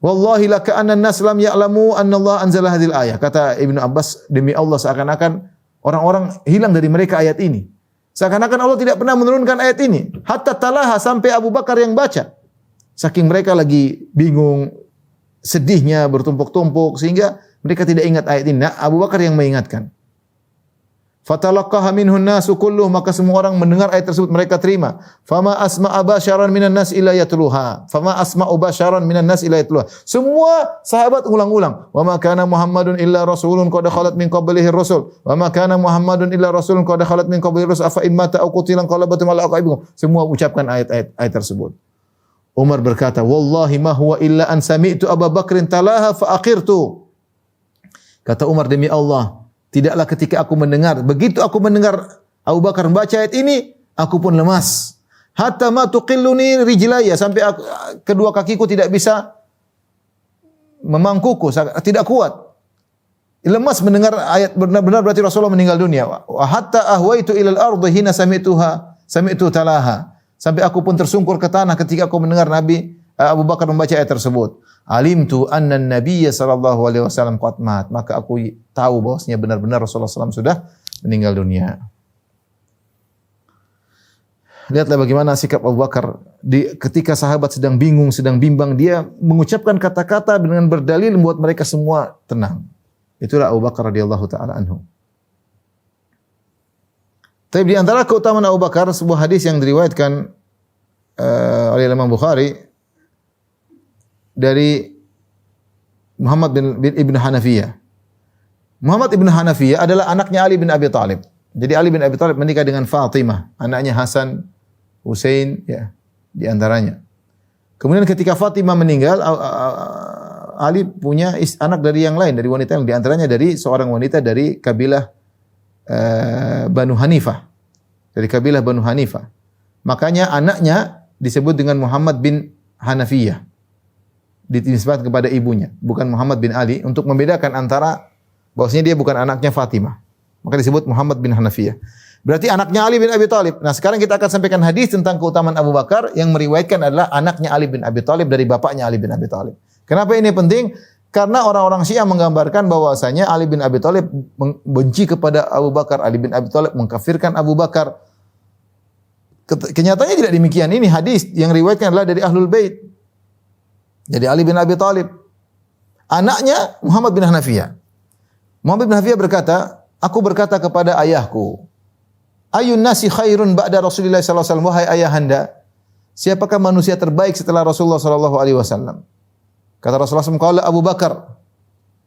Wallahi laka anna an-nas lam ya'lamu anna Allah anzala hadhil ayah. Kata Ibnu Abbas, demi Allah seakan-akan orang-orang hilang dari mereka ayat ini. Seakan-akan Allah tidak pernah menurunkan ayat ini. Hatta talaha, sampai Abu Bakar yang baca. Saking mereka lagi bingung, sedihnya bertumpuk-tumpuk sehingga mereka tidak ingat ayat ini. Nah, Abu Bakar yang mengingatkan. Fatalaqaha minhun nasu kulluh, maka semua orang mendengar ayat tersebut mereka terima. Fama asma'a basyaran minan nas illa yatluha. Fama asma'u basyaran minan nas illa yatluha. Semua sahabat ulang-ulang. Wa ma kana Muhammadun illa rasulun qad khalat min qablihi ar-rusul. Wa ma kana Muhammadun illa rasulun qad khalat min qablihi ar-rusul. Afa immata aw qutilan qalabatum ala aqabikum. Semua ucapkan ayat tersebut. Umar berkata, wallahi ma huwa illa an sami'tu Abu Bakrin talaha fa aqirtu. Kata Umar, demi Allah, tidaklah ketika aku mendengar, begitu aku mendengar Abu Bakar membaca ayat ini, aku pun lemas. Hatta ma tuqilluni rijlaya, sampai kedua kakiku tidak bisa memangkuku, tidak kuat. Lemas mendengar ayat benar-benar berarti Rasulullah meninggal dunia. Wa hatta ahwaitu ilal ardi hina sami'tu talaha. Sampai aku pun tersungkur ke tanah ketika aku mendengar Nabi Abu Bakar membaca ayat tersebut. Alimtu anna an-nabiyya sallallahu alaihi wasallam qad mat. Maka aku tahu bahwasanya benar-benar Rasulullah SAW sudah meninggal dunia. Lihatlah bagaimana sikap Abu Bakar ketika sahabat sedang bingung, sedang bimbang, dia mengucapkan kata-kata dengan berdalil membuat mereka semua tenang. Itulah Abu Bakar radhiyallahu taala anhu. Tapi di antara keutamaan Abu Bakar, sebuah hadis yang diriwayatkan oleh Imam Bukhari dari Muhammad bin Ibn Hanafiyah. Muhammad ibn Hanafiyah adalah anaknya Ali bin Abi Thalib. Jadi Ali bin Abi Thalib menikah dengan Fatimah, anaknya Hasan, Husain, ya, di antaranya. Kemudian ketika Fatimah meninggal, Ali punya anak dari yang lain, dari wanita yang di antaranya dari seorang wanita dari kabilah Banu Hanifah. Dari kabilah Banu Hanifah. Makanya anaknya disebut dengan Muhammad bin Hanafiyah. Dinisbatkan kepada ibunya, bukan Muhammad bin Ali, untuk membedakan antara bahwasanya dia bukan anaknya Fatimah. Maka disebut Muhammad bin Hanafiyah. Berarti anaknya Ali bin Abi Thalib. Nah, sekarang kita akan sampaikan hadis tentang keutamaan Abu Bakar yang meriwayatkan adalah anaknya Ali bin Abi Thalib dari bapaknya Ali bin Abi Thalib. Kenapa ini penting? Karena orang-orang Syiah menggambarkan bahwasanya Ali bin Abi Thalib benci kepada Abu Bakar, Ali bin Abi Thalib mengkafirkan Abu Bakar. Kenyataannya tidak demikian. Ini hadis yang riwayatkan adalah dari Ahlul Bait. Jadi Ali bin Abi Thalib anaknya Muhammad bin Hanafiyah. Muhammad bin Hanafiyah berkata, aku berkata kepada ayahku, ayun nasi khairun ba'da Rasulullah sallallahu alaihi wasallam, wahai ayahanda, siapakah manusia terbaik setelah Rasulullah sallallahu alaihi wasallam? Kata Rasulullah SAW, qala Abu Bakar.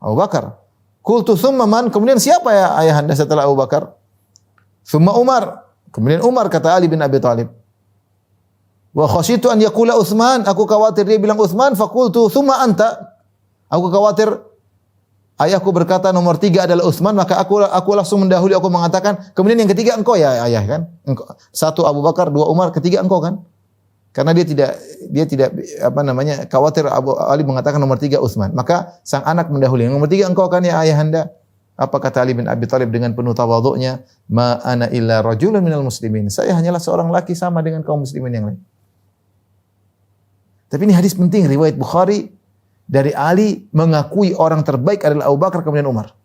Abu Bakar. Qultu thumma man? Kemudian siapa ya ayahanda setelah Abu Bakar? Thumma Umar. Kemudian Umar, kata Ali bin Abi Thalib. Wa khasyitu an yaqula Utsman, aku khawatir dia bilang Utsman, faqultu thumma anta. Aku khawatir ayahku berkata nomor 3 adalah Utsman, maka aku langsung mendahului, aku mengatakan, kemudian yang ketiga engkau ya ayah kan? Engkau. 1 Abu Bakar, 2 Umar, ketiga engkau kan? Karena dia tidak khawatir Ali mengatakan nomor 3 Utsman. Maka sang anak mendahului. Nomor 3 engkau kan ya ayahanda? Apa kata Ali bin Abi Thalib dengan penuh tawadhu'nya? Ma ana illa rajulun minal muslimin. Saya hanyalah seorang laki sama dengan kaum muslimin yang lain. Tapi ini hadis penting riwayat Bukhari dari Ali mengakui orang terbaik adalah Abu Bakar kemudian Umar.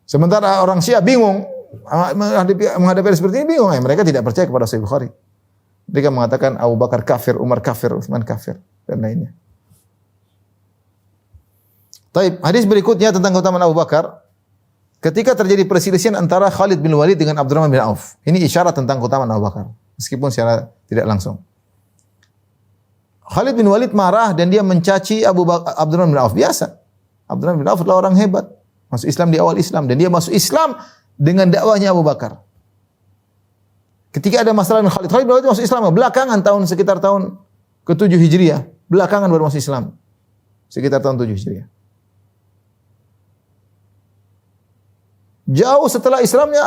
Sementara orang Syiah bingung menghadapi seperti ini, bingung. Mereka tidak percaya kepada Sahih Bukhari. Mereka mengatakan Abu Bakar kafir, Umar kafir, Utsman kafir dan lainnya. Taib, hadis berikutnya tentang keutamaan Abu Bakar. Ketika terjadi perselisihan antara Khalid bin Walid dengan Abdurrahman bin Auf. Ini isyarat tentang keutamaan Abu Bakar, meskipun secara tidak langsung. Khalid bin Walid marah dan dia mencaci Abdurrahman bin Auf. Biasa. Abdurrahman bin Auf adalah orang hebat. Masuk Islam di awal Islam. Dan dia masuk Islam dengan dakwahnya Abu Bakar. Ketika ada masalah dengan Khalid bin Walid masuk Islam belakangan, sekitar tahun ke-7 Hijriah. Belakangan baru masuk Islam. Sekitar tahun 7 Hijriah. Jauh setelah Islamnya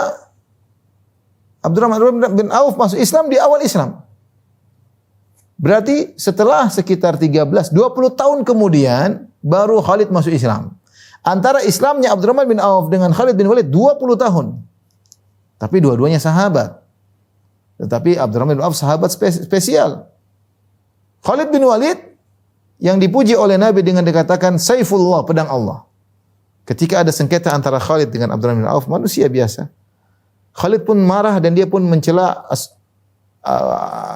Abdurrahman bin Auf masuk Islam di awal Islam. Berarti setelah sekitar 13-20 tahun kemudian baru Khalid masuk Islam. Antara Islamnya Abdurrahman bin Auf dengan Khalid bin Walid 20 tahun. Tapi dua-duanya sahabat. Tetapi Abdurrahman bin Auf sahabat spesial. Khalid bin Walid yang dipuji oleh Nabi dengan dikatakan Saifullah, pedang Allah. Ketika ada sengketa antara Khalid dengan Abdurrahman bin Auf, manusia biasa. Khalid pun marah dan dia pun mencela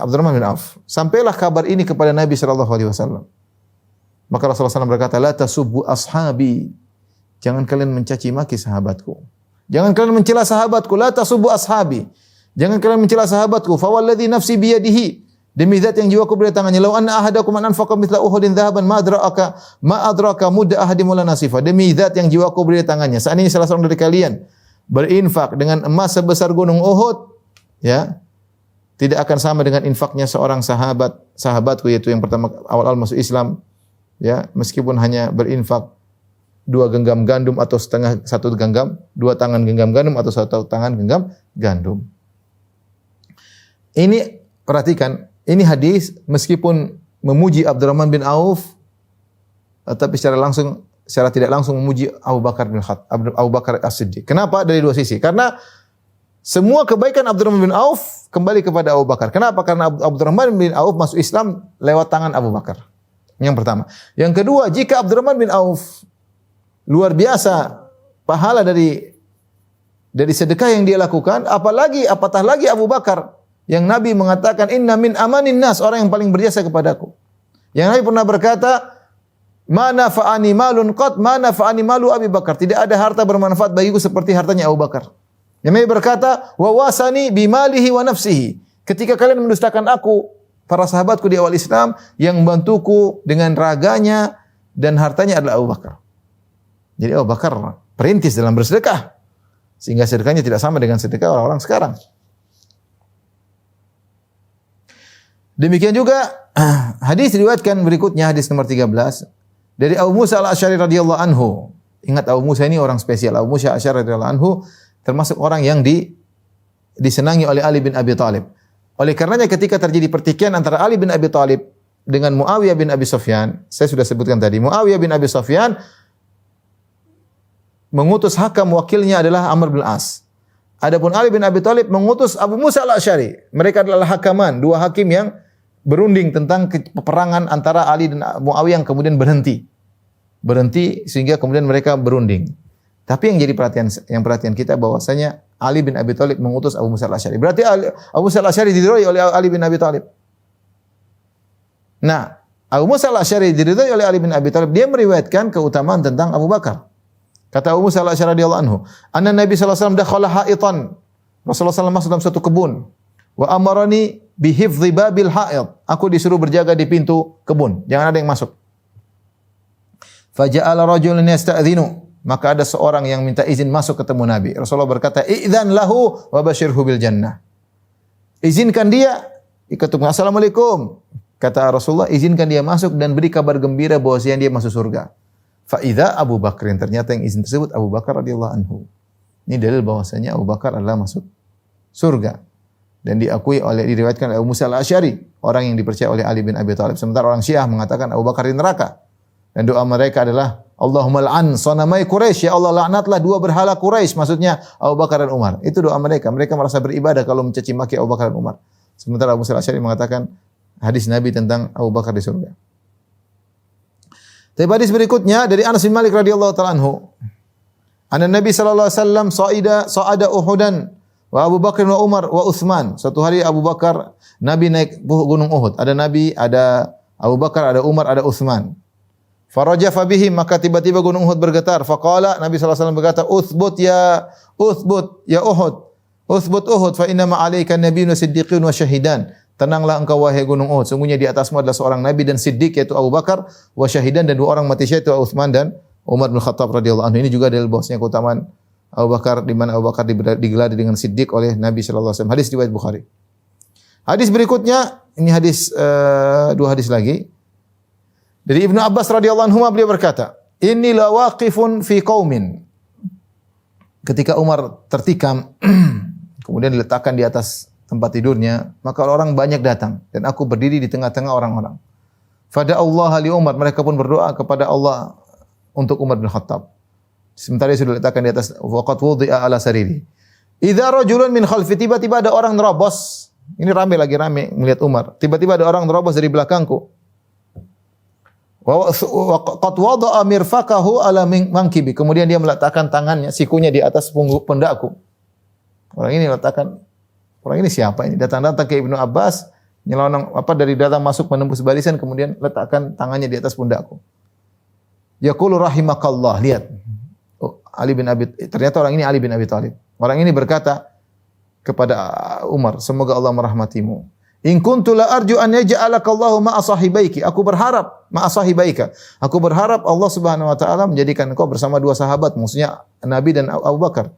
Abdurrahman bin Auf. Sampailah kabar ini kepada Nabi SAW. Maka Rasulullah SAW berkata, la tasubbu ashabi. Jangan kalian mencaci maki sahabatku. Jangan kalian mencela sahabatku. La tasubbu ashabi. Jangan kalian mencela sahabatku. Fawalladhi nafsi biyadihi. Demi zat yang jiwaku berada di tangannya. Lau anna ahadakum an anfaqa mithla Uhudin dhahaban ma adraka mudda ahadim wala nasifa. Demi zat yang jiwaku berada di tangannya. Seandainya salah seorang dari kalian berinfak dengan emas sebesar gunung Uhud, ya, tidak akan sama dengan infaknya seorang sahabatku, yaitu yang pertama awal-awal masuk Islam, ya, meskipun hanya berinfak 2 genggam gandum atau setengah 1 genggam, 2 tangan genggam gandum atau 1 tangan genggam gandum. Ini perhatikan, ini hadis meskipun memuji Abdurrahman bin Auf, tapi secara tidak langsung memuji Abu Bakar As-Siddiq. Kenapa? Dari dua sisi. Karena semua kebaikan Abdurrahman bin Auf kembali kepada Abu Bakar. Kenapa? Karena Abdurrahman bin Auf masuk Islam lewat tangan Abu Bakar. Yang pertama. Yang kedua, jika Abdurrahman bin Auf luar biasa pahala dari sedekah yang dia lakukan, apatah lagi Abu Bakar yang Nabi mengatakan inna min amanin nas, orang yang paling berjasa kepadaku. Yang Nabi pernah berkata, mana fa'ani malun qad, mana fa'ani malu Abi Bakar. Tidak ada harta bermanfaat bagiku seperti hartanya Abu Bakar. Yang Nabi berkata, wa wasani bimalihi wa nafsihi. Ketika kalian mendustakan aku, para sahabatku di awal Islam, yang membantuku dengan raganya dan hartanya adalah Abu Bakar. Jadi Abu Bakar perintis dalam bersedekah. Sehingga sedekahnya tidak sama dengan sedekah orang-orang sekarang. Demikian juga hadis diriwayatkan berikutnya, hadis nomor 13 dari Abu Musa Al-Asy'ari radhiyallahu anhu. Ingat, Abu Musa ini orang spesial. Abu Musa Al-Asy'ari radhiyallahu anhu termasuk orang yang disenangi oleh Ali bin Abi Thalib. Oleh karenanya ketika terjadi pertikaian antara Ali bin Abi Thalib dengan Muawiyah bin Abi Sufyan, saya sudah sebutkan tadi, Muawiyah bin Abi Sufyan mengutus hakam, wakilnya adalah Amr bin As. Adapun Ali bin Abi Thalib mengutus Abu Musa Al-Asy'ari. Mereka adalah hakaman, dua hakim yang berunding tentang peperangan antara Ali dan Muawiyah yang kemudian berhenti sehingga kemudian mereka berunding. Tapi yang jadi perhatian kita bahwasanya Ali bin Abi Thalib mengutus Abu Musa Al-Asy'ari. Berarti Abu Musa Al-Asy'ari diridhai oleh Ali bin Abi Thalib. Nah, Abu Musa Al-Asy'ari diridhai oleh Ali bin Abi Thalib. Dia meriwayatkan keutamaan tentang Abu Bakar. Kata Abu Musa Al-Asy'ari radhiyallahu anhu, "Anna Nabi sallallahu alaihi wasallam dakhala ha'itan." Rasulullah sallallahu masuk dalam satu kebun. Wa amarani bi hifdhi babil ha'id. Aku disuruh berjaga di pintu kebun, jangan ada yang masuk. Faja'ala rajulun yasta'dhinu. Maka ada seorang yang minta izin masuk ketemu Nabi. Rasulullah berkata, "Idzan lahu wa basyirhu bil jannah." Izinkan dia ketemu. Assalamualaikum. Kata Rasulullah, izinkan dia masuk dan beri kabar gembira bahwasanya dia masuk surga. Fa idza Abu Bakar, ternyata yang izin tersebut Abu Bakar radhiyallahu anhu. Ini dalil bahwasanya Abu Bakar adalah masuk surga. Dan diriwayatkan oleh Abu Musa Al-Asy'ari, orang yang dipercaya oleh Ali bin Abi Thalib. Sementara orang Syiah mengatakan Abu Bakar di neraka. Dan doa mereka adalah Allahumma al'an sanamai Quraisy, ya Allah laknatlah dua berhala Quraisy, maksudnya Abu Bakar dan Umar. Itu doa mereka. Mereka merasa beribadah kalau mencaci maki Abu Bakar dan Umar. Sementara Abu Musa Al-Asy'ari mengatakan hadis Nabi tentang Abu Bakar di surga. Tapi hadis berikutnya dari Anas bin Malik radhiyallahu ta'ala anhu. Anna Nabi sallallahu alaihi wasallam sa'ada Uhudan wa Abu Bakar wa Umar wa Utsman. Suatu hari Abu Bakar, Nabi naik gunung Uhud. Ada Nabi, ada Abu Bakar, ada Umar, ada Utsman. Farajafa bihim, maka tiba-tiba gunung Uhud bergetar. Faqala, Nabi sallallahu alaihi wasallam berkata, "Uthbut ya Uhud. Uthbut Uhud fa inna ma 'alaika nabiyyun wa siddiqun wa syahidan." Tenanglah engkau wahai gunung Uhud, sungguhnya di atasmu adalah seorang nabi dan siddiq yaitu Abu Bakar, wa syahidan dan dua orang mati syahid yaitu Utsman dan Umar bin Khattab radhiyallahu anhu. Ini juga dalil bahwasanya keutamaan Abu Bakar, di mana Abu Bakar digelari dengan siddiq oleh Nabi sallallahu alaihi wasallam. Hadis riwayat Bukhari. Hadis berikutnya, ini dua hadis lagi. Dari Ibnu Abbas radhiyallahu anhu beliau berkata, "Inni la waqifun fi qaumin." Ketika Umar tertikam kemudian diletakkan di atas tempat tidurnya, maka orang banyak datang dan aku berdiri di tengah-tengah orang-orang. Fada Allah li Umar, mereka pun berdoa kepada Allah untuk Umar bin Khattab. Sementara dia sudah diletakkan di atas, waqad wudi'a ala sariri. Idza rajulun min khalfi, tiba-tiba ada orang nerobos. Ini rame melihat Umar. Tiba-tiba ada orang nerobos dari belakangku. Wa qad wada'a mirfaqahu ala mankibi. Kemudian dia meletakkan tangannya, sikunya di atas pundakku. Orang ini siapa ini? Datang-datang ke Ibnu Abbas, nyelonong dari datang masuk menembus barisan, kemudian letakkan tangannya di atas pundakku. Yaqulu rahimakallah. Lihat. Ternyata orang ini Ali bin Abi Thalib. Orang ini berkata kepada Umar, semoga Allah merahmatimu. In kuntu la arju an yaj'alakallahu ma'a sahibaiki. Aku berharap Allah Subhanahu wa taala menjadikan engkau bersama dua sahabat, maksudnya Nabi dan Abu Bakar.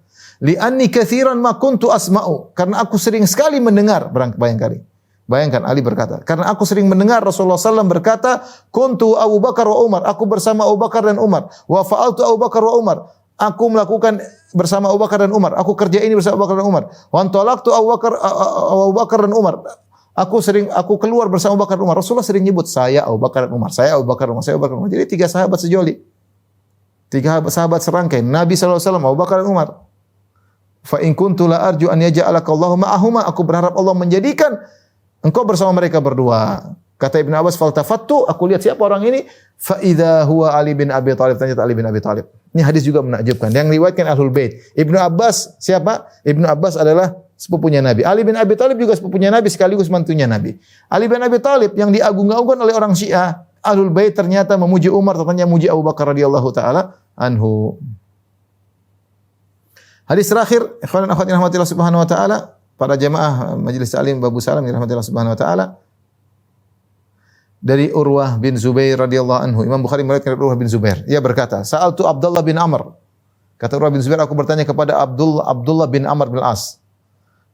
Li'anni katsiran ma kuntu asma'u, karena aku sering sekali mendengar. Bayangkan Ali berkata, karena aku sering mendengar Rasulullah SAW berkata, kuntu Abu Bakar wa Umar, aku bersama Abu Bakar dan Umar. Wa fa'altu Abu Bakar wa Umar, aku melakukan bersama Abu Bakar dan Umar. Aku kerja ini bersama Abu Bakar dan Umar. Wa antalaqtu Abu Bakar dan Umar, Aku keluar bersama Abu Bakar dan Umar. Rasulullah sering nyebut saya Abu Bakar dan Umar, saya Abu Bakar dan Umar, saya Abu Bakar dan Umar. Jadi 3 sahabat sejoli. 3 sahabat serangkai. Nabi SAW, Abu Bakar dan Umar. Fa in kuntu la arju an yaj'alaka Allahu ma'ahuma. Aku berharap Allah menjadikan engkau bersama mereka berdua. Kata Ibnu Abbas, faltafattu, aku lihat siapa orang ini, fa idza huwa Ali bin Abi Thalib, ternyata Ali bin Abi Thalib. Ini hadis juga menakjubkan. Yang riwayatkan Ahlul Bait. Ibnu Abbas siapa? Ibnu Abbas adalah sepupunya Nabi. Ali bin Abi Thalib juga sepupunya Nabi sekaligus mantunya Nabi. Ali bin Abi Thalib yang diagung-agungkan oleh orang Syiah, Ahlul Bait ternyata memuji Umar, ternyata memuji Abu Bakar radhiyallahu taala anhu. Hadis terakhir, ikhwan dan akhwat yang dirahmati Allah Subhanahu wa taala, para jemaah Majelis Ta'lim Babu Salam yang dirahmati Allah Subhanahu wa taala. Dari Urwah bin Zubair radhiyallahu anhu. Imam Bukhari meriwayatkan dari Urwah bin Zubair. Ia berkata, "Sa'altu Abdullah bin Amr." Kata Urwah bin Zubair, aku bertanya kepada Abdullah bin Amr bin As.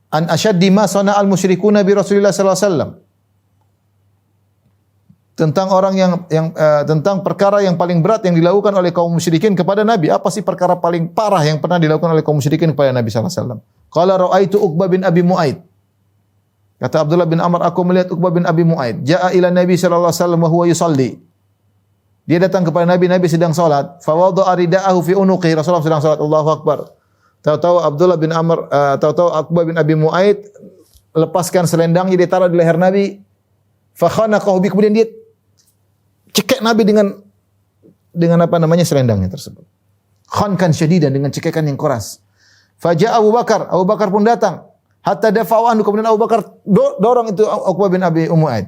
An asyaddi ma sana'al musyrikuna bi Rasulillah sallallahu alaihi wasallam. Tentang orang tentang perkara yang paling berat yang dilakukan oleh kaum musyrikin kepada Nabi. Apa sih perkara paling parah yang pernah dilakukan oleh kaum musyrikin kepada Nabi sallallahu alaihi wasallam? Qala ra'aitu Uqbah bin Abi Mu'aid. Kata Abdullah bin Amr, aku melihat Uqbah bin Abi Mu'aid. Ja'a ila Nabi sallallahu alaihi wasallam wa huwa yusalli. Dia datang kepada Nabi, Nabi sedang salat. Fa wada'a rida'ahu fi unuqihi. Rasulullah sedang salat. Allahu Akbar. Tahu-tahu Abdullah bin Amr, tahu-tahu Uqbah bin Abi Mu'aid lepaskan selendangnya, dia taruh di leher Nabi. Fa khanaqahu bi, kemudian dia cekek Nabi dengan apa namanya selendangnya tersebut. Khankan syadidan, dengan cekekan yang keras. Fa ja'a Abu Bakar pun datang. Hatta dafa'u anhu, kemudian Abu Bakar dorong itu Uqbah bin Abi Mu'aid.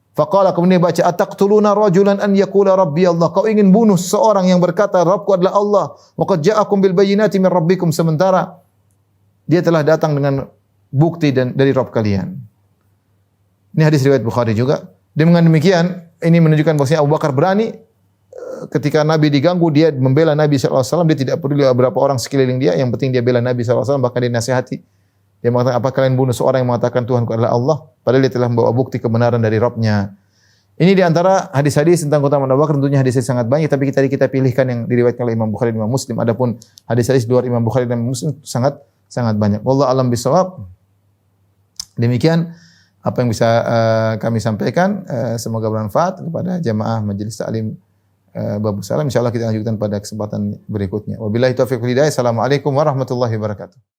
Faqala, kemudian dia baca, ataqtuluna rajulan an yaqula rabbi Allah. Kau ingin bunuh seorang yang berkata Rabbku adalah Allah. Wa qad ja'akum bil bayyinati min rabbikum, sementara dia telah datang dengan bukti dari Rabb kalian. Ini hadis riwayat Bukhari juga. Dengan demikian ini menunjukkan bahwasanya Abu Bakar berani ketika Nabi diganggu, dia membela Nabi sallallahu alaihi wasallam, dia tidak peduli berapa orang sekeliling dia, yang penting dia bela Nabi sallallahu alaihi wasallam, bahkan dia nasihati. Dia mengatakan, apa kalian bunuh seorang yang mengatakan Tuhanku adalah Allah? Padahal dia telah membawa bukti kebenaran dari Rabb-Nya. Ini di antara hadis-hadis tentang keutamaan Abu Bakar, tentunya hadis sangat banyak, tapi kita pilihkan yang diriwayatkan oleh Imam Bukhari dan Imam Muslim. Adapun hadis-hadis luar Imam Bukhari dan Imam Muslim sangat banyak. Wallahu a'lam bishawab. Demikian apa yang bisa kami sampaikan. Semoga bermanfaat kepada jamaah Majelis Ta'lim Babu Salam. Insyaallah kita lanjutkan pada kesempatan berikutnya. Wabillahi taufiq wal hidayah. Assalamualaikum warahmatullahi wabarakatuh.